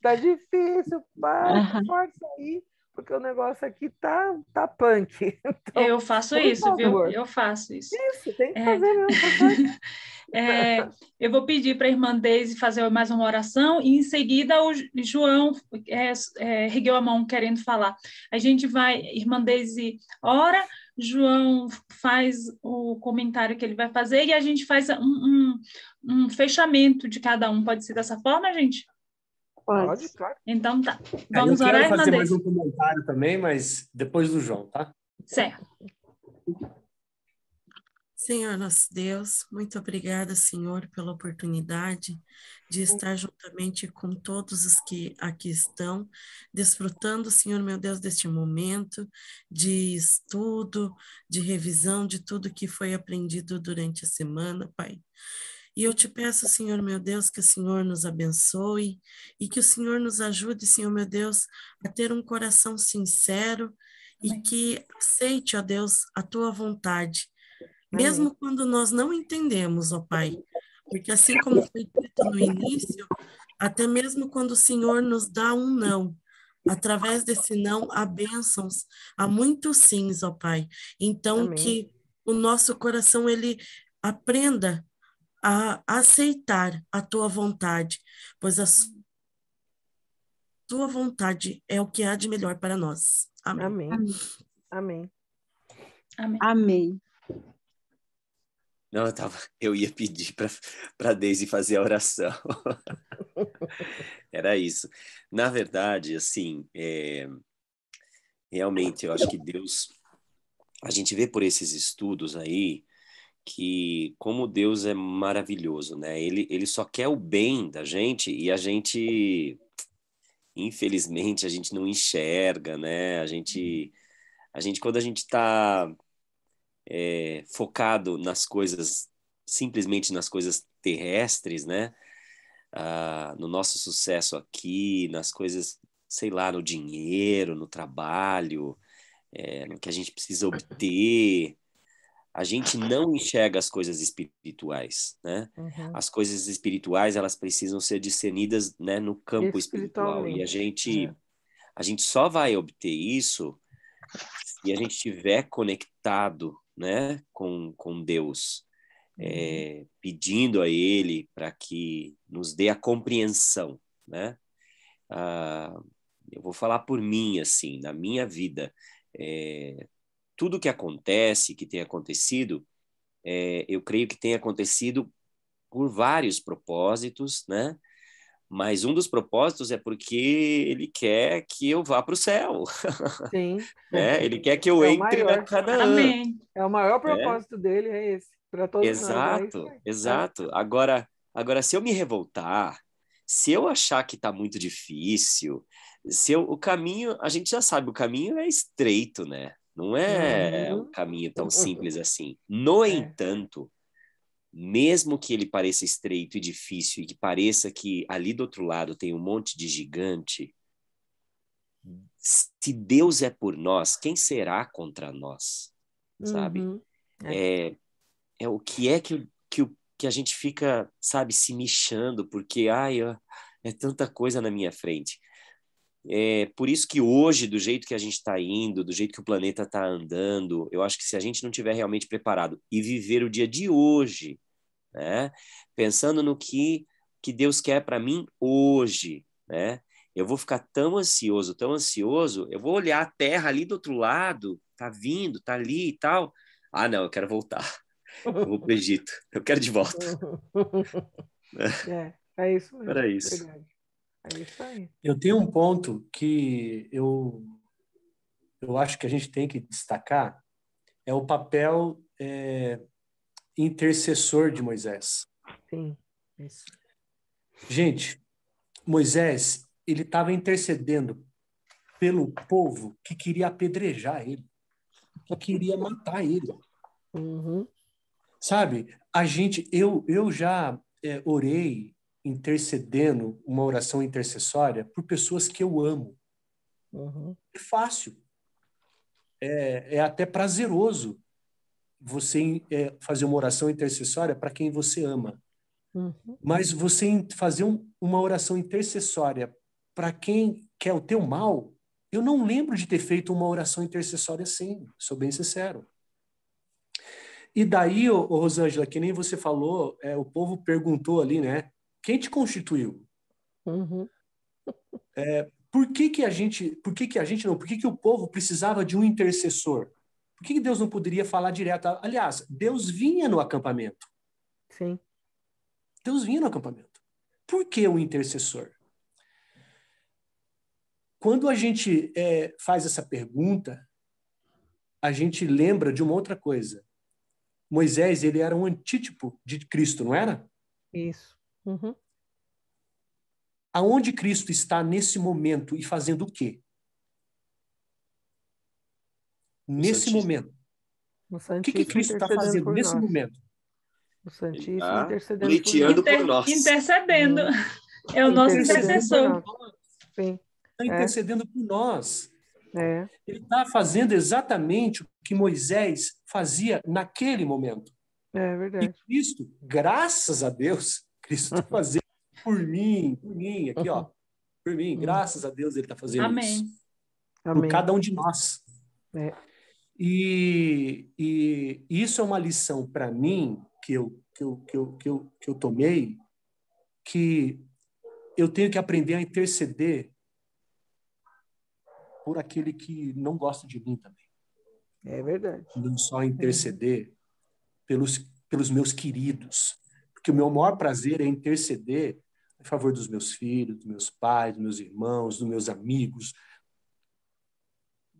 Tá difícil, pai, força aí, porque o negócio aqui tá punk. Então, Eu faço por isso, viu? favor. Eu faço isso. Isso, tem que fazer mesmo, tá certo? Eu vou pedir para a irmã Deise fazer mais uma oração e em seguida o João ergueu a mão querendo falar. A gente vai, irmã Deise ora, João faz o comentário que ele vai fazer e a gente faz um fechamento de cada um. Pode ser dessa forma, gente? Pode, claro. Então tá. Eu Vamos orar, quero irmã fazer mais Deise? um comentário também, mas depois do João, tá? Certo. Senhor nosso Deus, muito obrigada, Senhor, pela oportunidade de estar juntamente com todos os que aqui estão, desfrutando, Senhor meu Deus, deste momento de estudo, de revisão de tudo que foi aprendido durante a semana, Pai. E eu te peço, Senhor meu Deus, que o Senhor nos abençoe e que o Senhor nos ajude, Senhor meu Deus, a ter um coração sincero e que aceite, ó Deus, a tua vontade. Mesmo quando nós não entendemos, ó Pai, porque assim como foi dito no início, até mesmo quando o Senhor nos dá um não, através desse não há bênçãos, há muitos sims, ó Pai. Então Amém. que o nosso coração, ele aprenda a aceitar a tua vontade, pois a tua vontade é o que há de melhor para nós. Amém. Amém. Amém. Amém. Amém. Não, eu ia pedir para a Deise fazer a oração. Era isso. Na verdade, assim, realmente, eu acho que Deus... A gente vê por esses estudos aí que como Deus é maravilhoso, né? Ele só quer o bem da gente e a gente, infelizmente, a gente não enxerga, né? A gente quando a gente está focado nas coisas, simplesmente nas coisas terrestres, né? No nosso sucesso aqui, nas coisas, sei lá, no dinheiro, no trabalho, no que a gente precisa obter, a gente não enxerga as coisas espirituais, né? Uhum. As coisas espirituais, elas precisam ser discernidas, né, no campo espiritual. E a gente só vai obter isso se a gente estiver conectado, né, com Deus, pedindo a Ele para que nos dê a compreensão, né? Eu vou falar por mim, assim, na minha vida, tudo que acontece, que tem acontecido, eu creio que tem acontecido por vários propósitos, né? Mas um dos propósitos é porque ele quer que eu vá para o céu. Sim. Né? Ele quer que eu É o entre na maior. Canaã. Amém. É o maior propósito dele, é esse. Para todos nós. Exato, exato. Agora, se eu me revoltar, se eu achar que está muito difícil, o caminho, a gente já sabe, o caminho é estreito, né? Não é um caminho tão simples assim. No entanto, mesmo que ele pareça estreito e difícil, e que pareça que ali do outro lado tem um monte de gigante, se Deus é por nós, quem será contra nós? Sabe? O que é que a gente fica, sabe, se mexendo, porque é tanta coisa na minha frente. Por isso que hoje, do jeito que a gente está indo, do jeito que o planeta está andando, eu acho que se a gente não tiver realmente preparado e viver o dia de hoje, né, pensando no que Deus quer para mim hoje, né, eu vou ficar tão ansioso, eu vou olhar a terra ali do outro lado, tá vindo, tá ali e tal. Não, eu quero voltar. Eu vou para o Egito, eu quero de volta. É isso mesmo. Era isso. Verdade. É isso aí. Eu tenho um ponto que eu acho que a gente tem que destacar, é o papel intercessor de Moisés. Sim, isso. Gente, Moisés, ele estava intercedendo pelo povo que queria apedrejar ele, que queria matar ele. Uhum. Sabe, eu já orei intercedendo uma oração intercessória por pessoas que eu amo. É fácil. É até prazeroso você fazer uma oração intercessória para quem você ama. Mas você fazer uma oração intercessória para quem quer o teu mal, eu não lembro de ter feito uma oração intercessória assim, sou bem sincero. E daí, Rosângela, que nem você falou, o povo perguntou ali, né? Quem te constituiu? Por que o povo precisava de um intercessor? Por que Deus não poderia falar direto? Aliás, Deus vinha no acampamento. Sim. Deus vinha no acampamento. Por que o intercessor? Quando a gente faz essa pergunta, a gente lembra de uma outra coisa. Moisés, ele era um antítipo de Cristo, não era? Isso. Aonde Cristo está nesse momento e fazendo o quê? Nesse momento. O que Cristo está fazendo nesse momento? O Santíssimo intercedendo pleiteando por nós. Intercedendo. É o nosso intercessor. Sim. Está intercedendo por nós. Ele está fazendo exatamente o que Moisés fazia naquele momento. É verdade. E Cristo, graças a Deus, Cristo está fazendo por mim, aqui, ó. Por mim, graças a Deus ele está fazendo isso. Por cada um de nós. E isso é uma lição para mim que eu tomei, que eu tenho que aprender a interceder por aquele que não gosta de mim também. É verdade. Não só interceder pelos meus queridos, porque o meu maior prazer é interceder a favor dos meus filhos, dos meus pais, dos meus irmãos, dos meus amigos,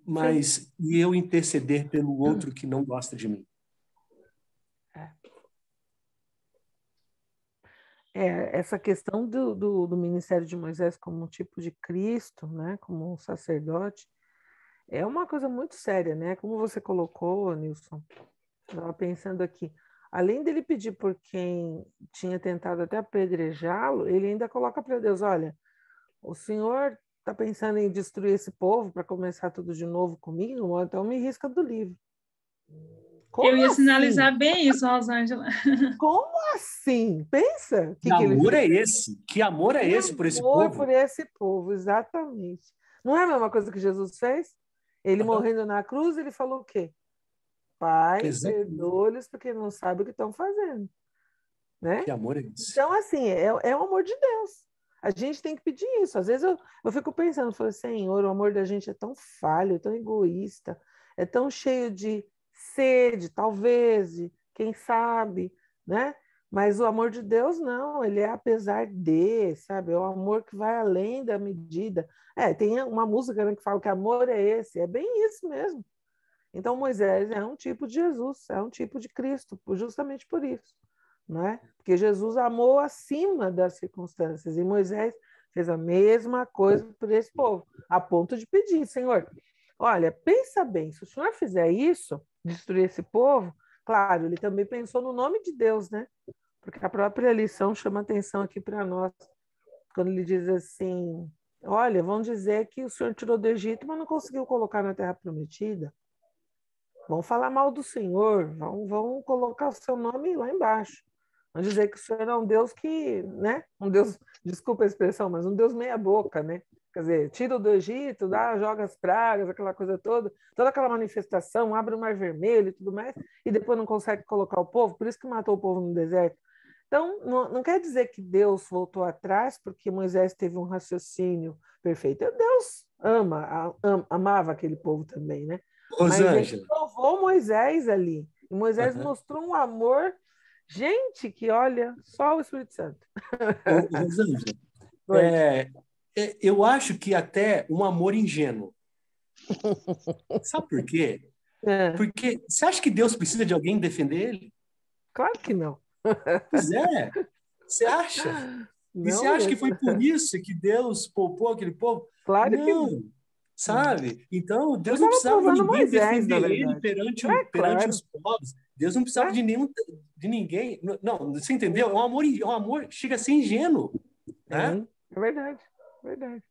mas e eu interceder pelo outro que não gosta de mim. Essa questão do ministério de Moisés como um tipo de Cristo, né, como um sacerdote, é uma coisa muito séria, né? Como você colocou, Nilson, estava pensando aqui, além dele pedir por quem tinha tentado até apedrejá-lo, ele ainda coloca para Deus, olha, o Senhor está pensando em destruir esse povo para começar tudo de novo comigo, então me risca do livro. Como eu ia sinalizar bem isso, Rosângela. Como assim? Pensa. Que amor é esse? Que amor é esse por esse povo? Por esse povo, exatamente. Não é a mesma coisa que Jesus fez? Ele morrendo na cruz, ele falou o quê? Pai, perdoa-lhes porque não sabem o que estão fazendo. Né? Que amor é esse? Então, assim, é o amor de Deus. A gente tem que pedir isso. Às vezes eu fico pensando, falo, Senhor, o amor da gente é tão falho, tão egoísta, é tão cheio de sede, talvez, de quem sabe, né? Mas o amor de Deus não, ele é apesar de, sabe? É o amor que vai além da medida. Tem uma música, né, que fala que amor é esse, é bem isso mesmo. Então Moisés é um tipo de Jesus, é um tipo de Cristo, justamente por isso, não é? Porque Jesus amou acima das circunstâncias e Moisés fez a mesma coisa por esse povo, a ponto de pedir, Senhor, olha, pensa bem, se o Senhor fizer isso, destruir esse povo, claro, ele também pensou no nome de Deus, né? Porque a própria lição chama atenção aqui para nós, quando ele diz assim, olha, vão dizer que o Senhor tirou do Egito, mas não conseguiu colocar na Terra Prometida. Vão falar mal do Senhor, vão colocar o seu nome lá embaixo. Vão dizer que o Senhor é um Deus que, né? Um Deus, desculpa a expressão, mas um Deus meia boca, né? Quer dizer, tira do Egito, joga as pragas, aquela coisa toda aquela manifestação, abre o Mar Vermelho e tudo mais, e depois não consegue colocar o povo, por isso que matou o povo no deserto. Então, não quer dizer que Deus voltou atrás porque Moisés teve um raciocínio perfeito. Deus amava aquele povo também, né? Rosângela. Mas ele provou Moisés ali. E Moisés mostrou um amor, gente, que olha, só o Espírito Santo. Rosângela, eu acho que até um amor ingênuo. Sabe por quê? Porque você acha que Deus precisa de alguém defender ele? Claro que não. Pois é. Você acha? E você acha que foi por isso que Deus poupou aquele povo? Claro que não. Sabe? Então, Deus não precisava de ninguém defender ele perante os povos. Deus não precisava de ninguém. Não, você entendeu? É um amor chega a ser ingênuo. Né? É verdade, verdade.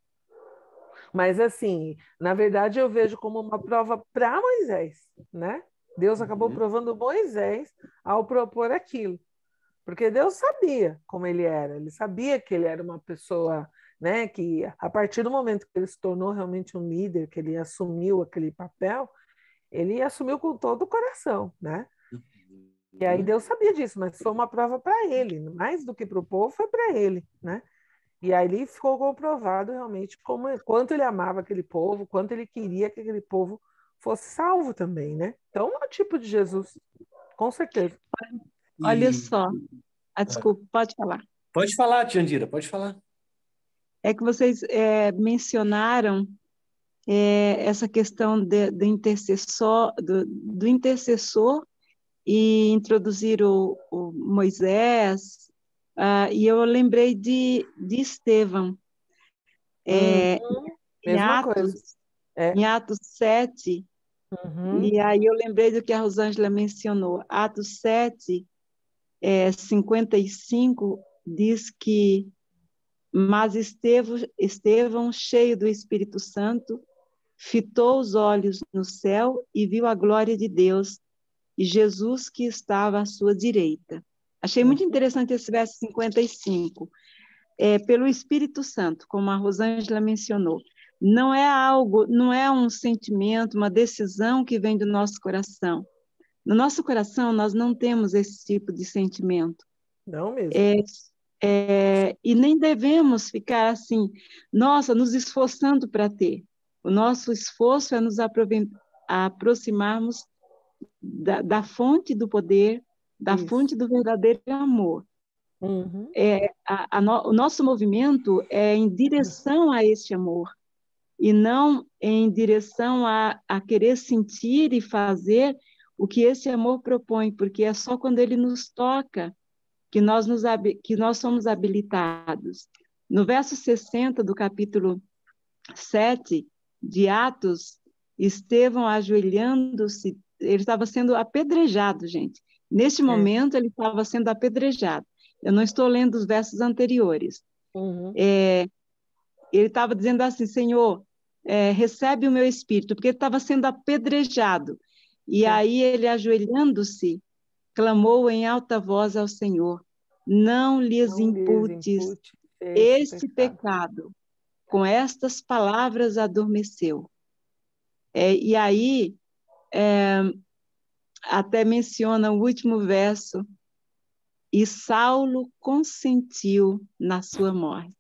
Mas assim, na verdade eu vejo como uma prova para Moisés, né? Deus acabou provando Moisés ao propor aquilo. Porque Deus sabia como ele era, ele sabia que ele era uma pessoa, né, que a partir do momento que ele se tornou realmente um líder, que ele assumiu aquele papel, ele assumiu com todo o coração, né? E aí Deus sabia disso, mas foi uma prova para ele, mais do que para o povo, foi para ele, né? E aí ele ficou comprovado realmente quanto ele amava aquele povo, quanto ele queria que aquele povo fosse salvo também, né? Então, é o tipo de Jesus, com certeza. Olha só, desculpa, pode falar. Pode falar, tia Andira, pode falar. É que vocês mencionaram essa questão do intercessor e introduzir o Moisés, e eu lembrei de Estevão. Mesma coisa. Em Atos 7, e aí eu lembrei do que a Rosângela mencionou. Atos 7, 55, diz que mas Estevão, cheio do Espírito Santo, fitou os olhos no céu e viu a glória de Deus e Jesus que estava à sua direita. Achei muito interessante esse verso 55. Pelo Espírito Santo, como a Rosângela mencionou. Não é um sentimento, uma decisão que vem do nosso coração. No nosso coração, nós não temos esse tipo de sentimento. Não mesmo. E nem devemos ficar assim, nossa, nos esforçando para ter. O nosso esforço é nos aproximarmos da fonte do poder, da fonte do verdadeiro amor. O nosso movimento é em direção a este amor, e não em direção a querer sentir e fazer o que esse amor propõe, porque é só quando ele nos toca que nós somos habilitados. No verso 60 do capítulo 7 de Atos, Estevão ajoelhando-se, ele estava sendo apedrejado, gente. Neste momento, ele estava sendo apedrejado. Eu não estou lendo os versos anteriores. Ele estava dizendo assim, Senhor, recebe o meu espírito, porque ele estava sendo apedrejado. E aí ele, ajoelhando-se, clamou em alta voz ao Senhor, não lhes imputes este pecado. Com estas palavras adormeceu. E aí, até menciona o último verso, e Saulo consentiu na sua morte.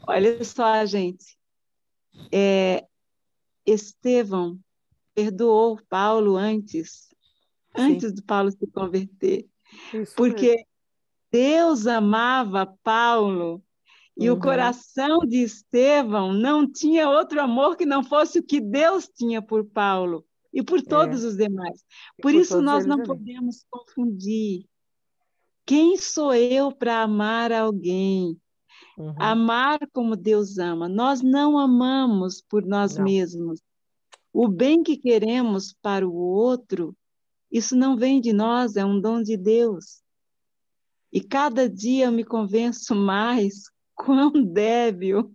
Olha só, gente, Estevão perdoou Paulo antes de Paulo se converter, porque Deus amava Paulo e o coração de Estevão não tinha outro amor que não fosse o que Deus tinha por Paulo e por todos os demais. Por isso nós não podemos confundir. Quem sou eu para amar alguém? Amar como Deus ama. Nós não amamos por nós mesmos. O bem que queremos para o outro, isso não vem de nós, é um dom de Deus. E cada dia eu me convenço mais quão débil,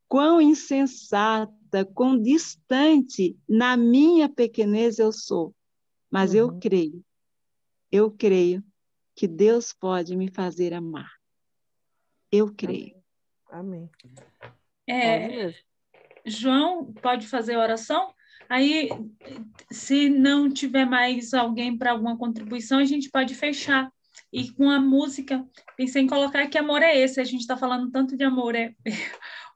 quão insensata, quão distante na minha pequenez eu sou. Mas eu creio que Deus pode me fazer amar. Eu creio. Amém. João, pode fazer a oração? Aí, se não tiver mais alguém para alguma contribuição, a gente pode fechar. E com a música, pensei em colocar que amor é esse. A gente está falando tanto de amor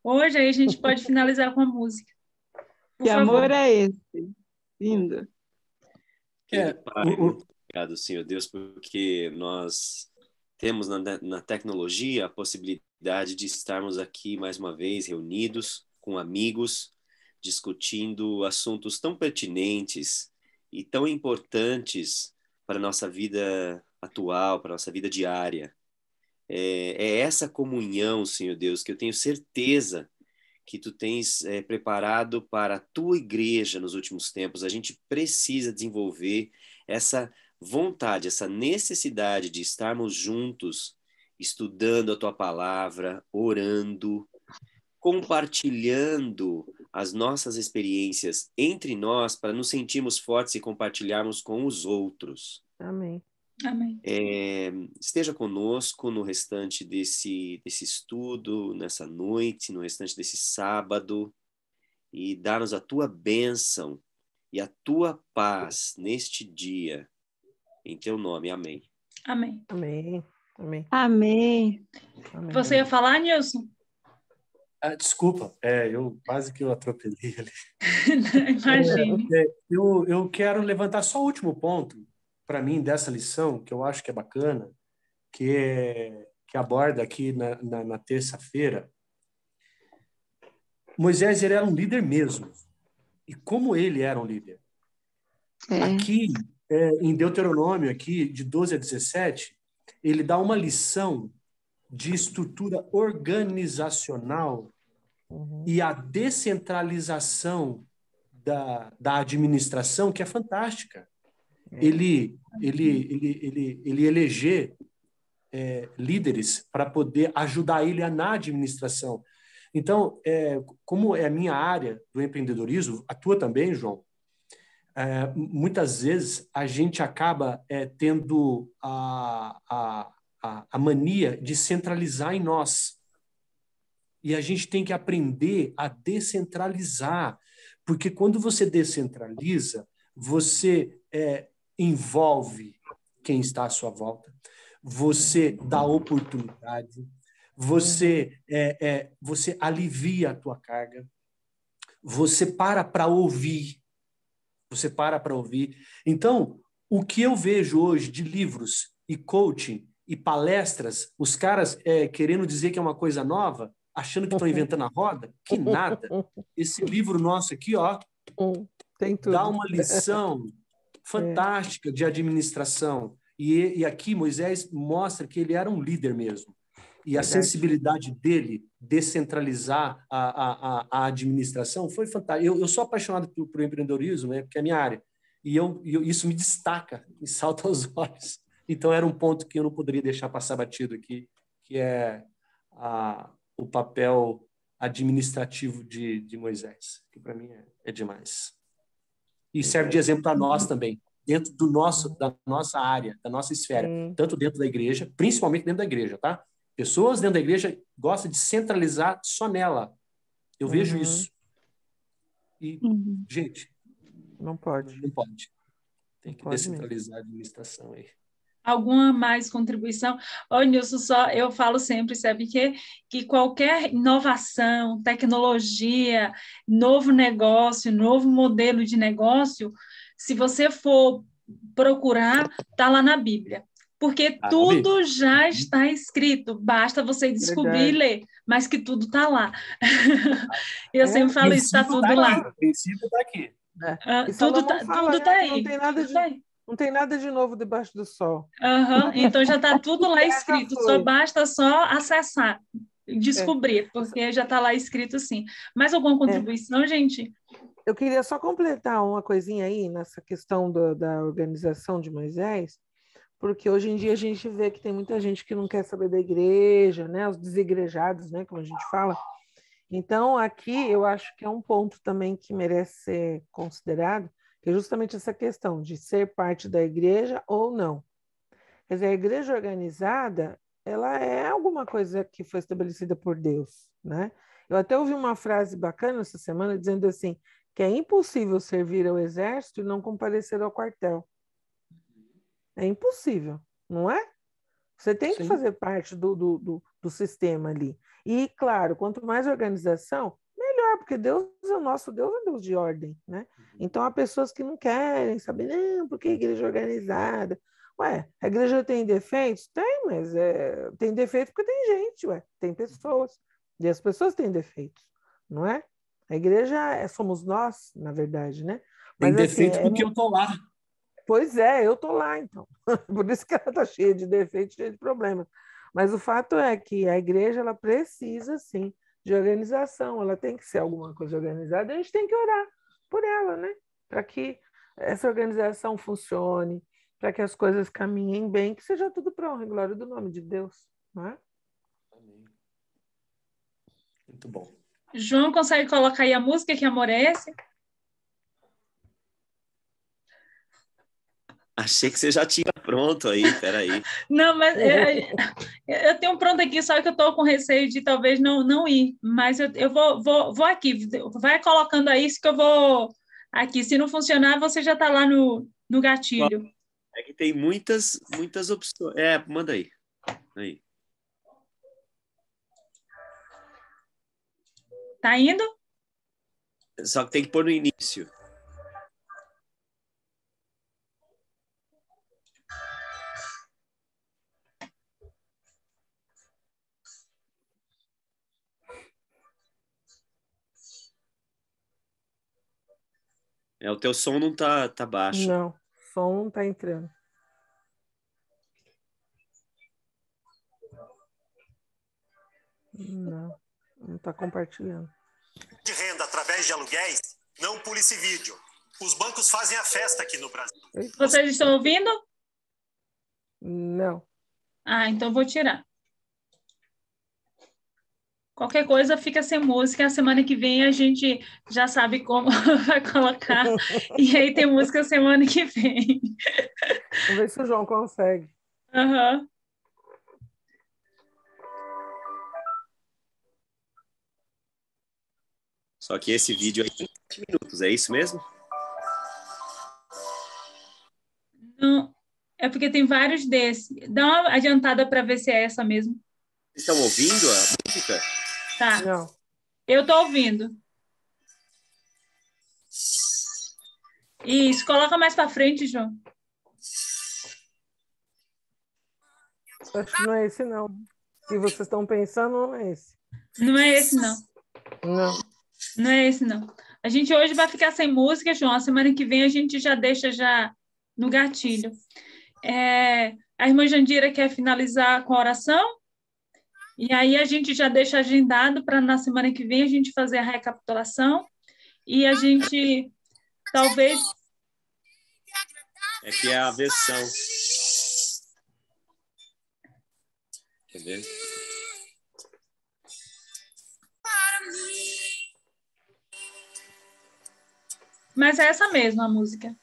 hoje, aí a gente pode finalizar com a música. Que amor é esse? Lindo. Pai, muito obrigado, Senhor Deus, porque nós temos na tecnologia a possibilidade de estarmos aqui mais uma vez reunidos com amigos, discutindo assuntos tão pertinentes e tão importantes para a nossa vida atual, para a nossa vida diária. É essa comunhão, Senhor Deus, que eu tenho certeza que tu tens preparado para a tua igreja nos últimos tempos. A gente precisa desenvolver essa vontade, essa necessidade de estarmos juntos, estudando a tua palavra, orando, compartilhando as nossas experiências entre nós para nos sentirmos fortes e compartilharmos com os outros. Amém. Amém. Esteja conosco no restante desse estudo, nessa noite, no restante desse sábado, e dá-nos a tua bênção e a tua paz neste dia. Em teu nome, amém. Amém. Amém. Amém. Amém. Amém. Você ia falar, Nilson? Desculpa, eu quase que eu atropelei ali. Imagine. Eu quero levantar só o último ponto, para mim, dessa lição, que eu acho que é bacana, que aborda aqui na terça-feira. Moisés, ele era um líder mesmo. E como ele era um líder? Aqui, em Deuteronômio, aqui, de 12 a 17, ele dá uma lição de estrutura organizacional e a descentralização da administração, que é fantástica. Ele eleger líderes para poder ajudar ele na administração. Então, como é a minha área do empreendedorismo, a tua também, João, muitas vezes a gente acaba tendo a mania de centralizar em nós. E a gente tem que aprender a descentralizar, porque quando você descentraliza, você envolve quem está à sua volta, você dá oportunidade, você alivia a tua carga, você para ouvir. Você para ouvir. Então, o que eu vejo hoje de livros e coaching e palestras, os caras querendo dizer que é uma coisa nova, achando que estão inventando a roda, que nada. Esse livro nosso aqui, ó, tem tudo. Dá uma lição fantástica de administração. E aqui Moisés mostra que ele era um líder mesmo. E a sensibilidade dele descentralizar a administração foi fantástica. Eu sou apaixonado por empreendedorismo, né, porque é a minha área. E isso me destaca, me salta aos olhos. Então, era um ponto que eu não poderia deixar passar batido aqui, que é o papel administrativo de Moisés, que para mim é demais. E serve de exemplo para nós também, dentro da nossa área, da nossa esfera, tanto dentro da igreja, principalmente dentro da igreja, tá? Pessoas dentro da igreja gostam de centralizar só nela. Eu vejo isso. E, gente, não pode. Não pode. Tem que descentralizar a administração aí. Alguma mais contribuição? Ô, Nilson, eu falo sempre, sabe, que qualquer inovação, tecnologia, novo negócio, novo modelo de negócio, se você for procurar, está lá na Bíblia. Porque tudo já está escrito, basta você descobrir e ler, mas que tudo está lá. Eu sempre falo isso, está tudo lá. O princípio está aqui. Tudo está aí. Não tem nada de novo debaixo do sol. Então já está tudo lá escrito, basta só acessar, descobrir, porque já está lá escrito sim. Mais alguma contribuição, gente? Eu queria só completar uma coisinha aí nessa questão da organização de Moisés, porque hoje em dia a gente vê que tem muita gente que não quer saber da igreja, né? Os desigrejados, né? Como a gente fala. Então, aqui eu acho que é um ponto também que merece ser considerado, que é justamente essa questão de ser parte da igreja ou não. Quer dizer, a igreja organizada, ela é alguma coisa que foi estabelecida por Deus, né? Eu até ouvi uma frase bacana essa semana dizendo assim, que é impossível servir ao exército e não comparecer ao quartel. É impossível, não é? Você tem que fazer parte do sistema ali. E, claro, quanto mais organização, melhor, porque Deus é o nosso Deus, é Deus de ordem, né? Então, há pessoas que não querem saber, não, porque a igreja é organizada. Ué, a igreja tem defeitos? Tem, mas tem defeito porque tem gente, tem pessoas. E as pessoas têm defeitos, não é? A igreja somos nós, na verdade, né? Mas, tem defeito porque eu estou lá. Pois é, eu estou lá, então. Por isso que ela está cheia de defeitos, cheia de problemas. Mas o fato é que a igreja ela precisa, sim, de organização, ela tem que ser alguma coisa organizada, a gente tem que orar por ela, né? Para que essa organização funcione, para que as coisas caminhem bem, que seja tudo para a honra e glória do nome de Deus, não é? Amém. Muito bom. João, consegue colocar aí a música Que Amor é Esse? Achei que você já tinha pronto aí, peraí. Não, mas eu tenho pronto aqui, só que eu estou com receio de talvez não ir. Mas eu vou aqui. Vai colocando aí, isso que eu vou aqui. Se não funcionar, você já está lá no gatilho. É que tem muitas opções. Manda aí. Aí. Tá indo? Só que tem que pôr no início. O teu som não tá baixo. Não, o som não tá entrando. Não tá compartilhando. De renda através de aluguéis, não pule esse vídeo. Os bancos fazem a festa aqui no Brasil. Vocês estão ouvindo? Não. Então vou tirar. Qualquer coisa fica sem música. A semana que vem a gente já sabe como vai colocar. E aí tem música semana que vem. Vamos ver se o João consegue. Uhum. Só que esse vídeo aí tem 7 minutos, é isso mesmo? Não, é porque tem vários desses. Dá uma adiantada para ver se é essa mesmo. Vocês estão ouvindo a música? Tá. Não. Eu tô ouvindo. Isso, coloca mais para frente, João. Acho que não é esse, não. O que vocês estão pensando não é esse. Não é esse, não. Não. Não é esse, não. A gente hoje vai ficar sem música, João. A semana que vem a gente já deixa já no gatilho. A irmã Jandira quer finalizar com a oração? E aí a gente já deixa agendado para na semana que vem a gente fazer a recapitulação e a gente talvez... É que é a versão. Quer ver? Mas é essa mesma a música.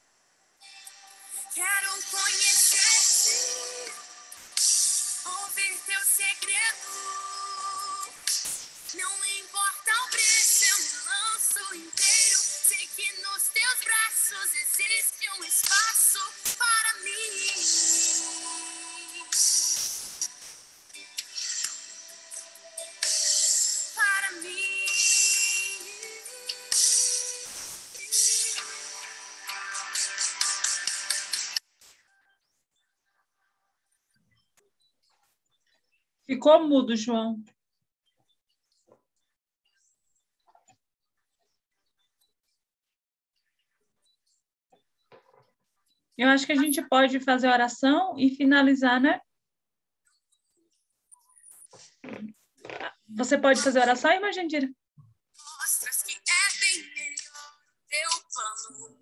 Quero conhecer-te, ouvir teu segredo. Não importa o preço, eu me lanço inteiro. Sei que nos teus braços existe um espaço para mim. Para mim. Ficou mudo, João. Eu acho que a gente pode fazer a oração e finalizar, né? Você pode fazer a oração, irmã Jandira? Mostras que é bem melhor teu plano.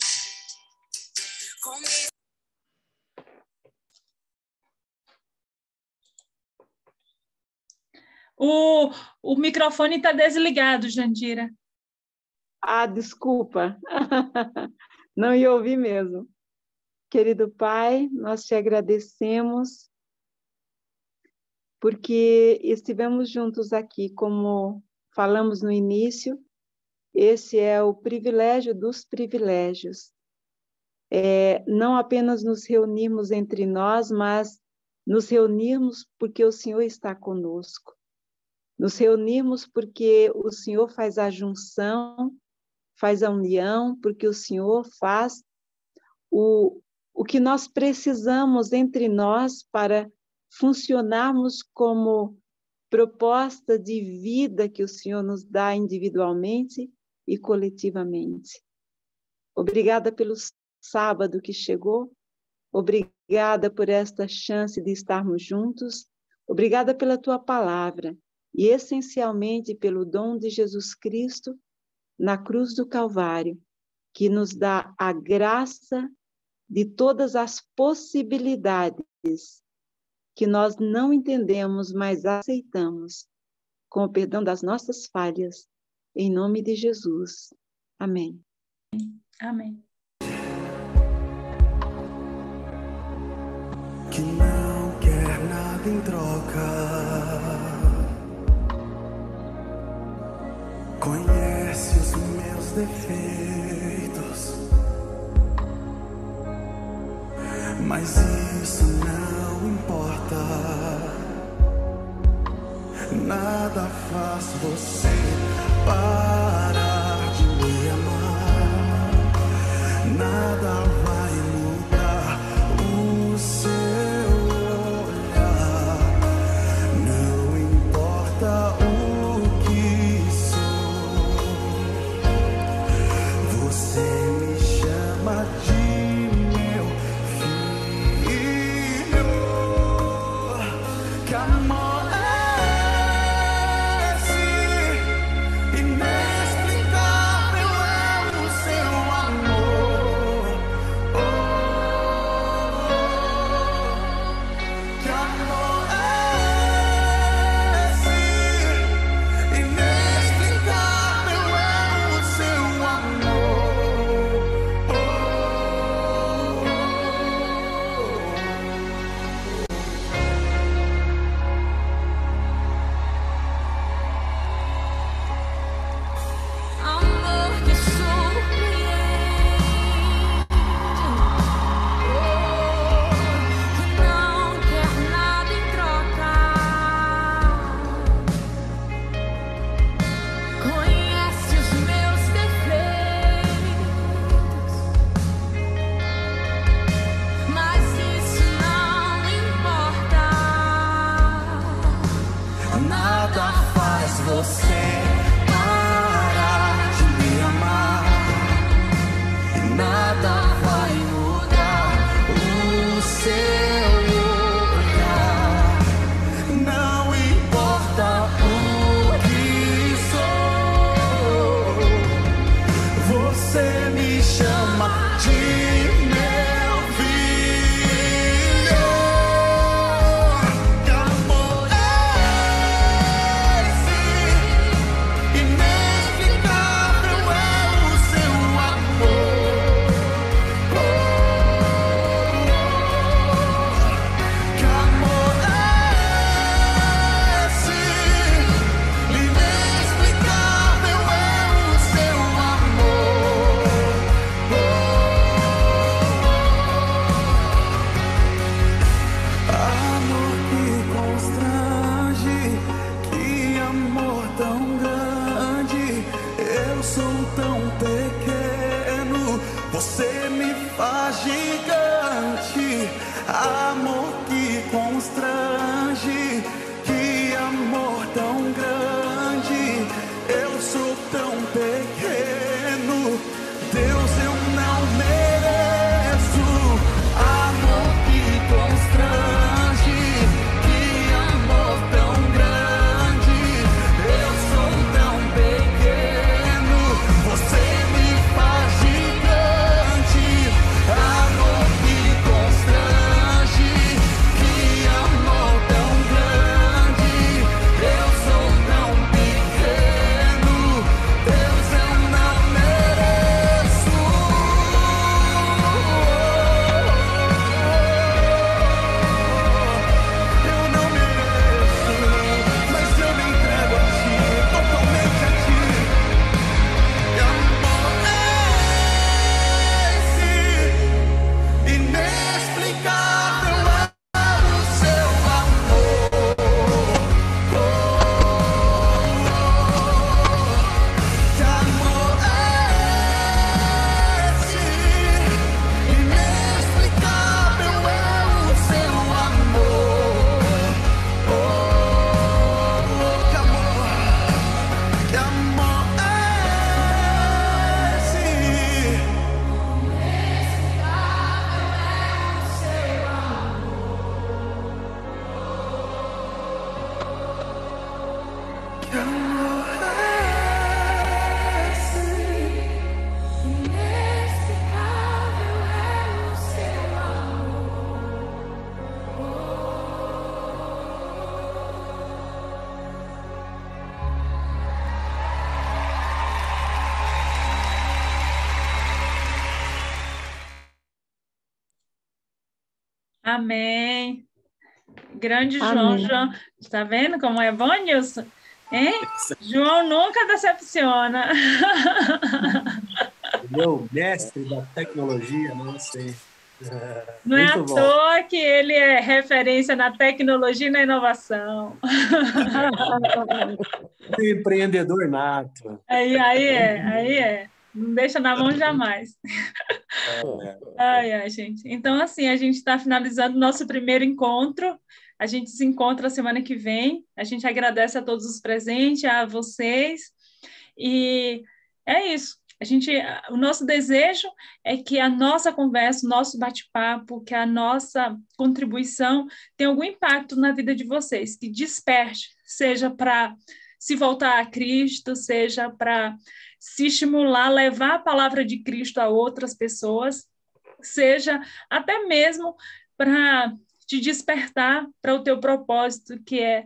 O microfone está desligado, Jandira. Desculpa. Não ia ouvir mesmo. Querido Pai, nós te agradecemos porque estivemos juntos aqui, como falamos no início, esse é o privilégio dos privilégios. Não apenas nos reunirmos entre nós, mas nos reunirmos porque o Senhor está conosco. Nos reunirmos porque o Senhor faz a junção, faz a união, porque o Senhor faz o que nós precisamos entre nós para funcionarmos como proposta de vida que o Senhor nos dá individualmente e coletivamente. Obrigada pelo sábado que chegou, obrigada por esta chance de estarmos juntos, obrigada pela tua palavra, e essencialmente pelo dom de Jesus Cristo na cruz do Calvário, que nos dá a graça de todas as possibilidades que nós não entendemos, mas aceitamos, com o perdão das nossas falhas, em nome de Jesus. Amém. Amém. Que não quer nada em troca, conhece os meus defeitos, mas isso não importa. Nada faz você parar de me amar, nada vai mudar o seu olhar. Não importa o que sou, você me chama de meu filho. Que amor amor Amém. Grande João. Amém. João, está vendo como é bom, Nilson? Hein? João nunca decepciona. Meu mestre da tecnologia, não sei. Não é à Muito bom. toa que ele é referência na tecnologia e na inovação. Empreendedor nato. Aí é. Não deixa na mão jamais. Ai, gente. Então, assim, a gente está finalizando o nosso primeiro encontro. A gente se encontra semana que vem. A gente agradece a todos os presentes, a vocês. E é isso. O nosso desejo é que a nossa conversa, o nosso bate-papo, que a nossa contribuição tenha algum impacto na vida de vocês, que desperte, seja para se voltar a Cristo, seja para se estimular, levar a palavra de Cristo a outras pessoas, seja até mesmo para te despertar para o teu propósito, que é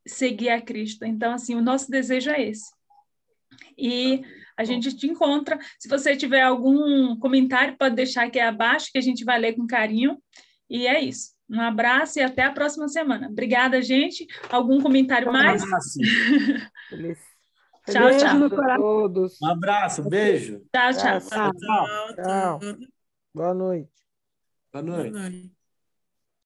seguir a Cristo. Então, assim, o nosso desejo é esse. E a gente te encontra. Se você tiver algum comentário, pode deixar aqui abaixo, que a gente vai ler com carinho. E é isso. Um abraço e até a próxima semana. Obrigada, gente. Algum comentário mais? Tchau, Beijo tchau. no coração. Todos. Um abraço, beijo. Tchau, tchau. Tchau. Boa noite. Boa Boa noite. noite.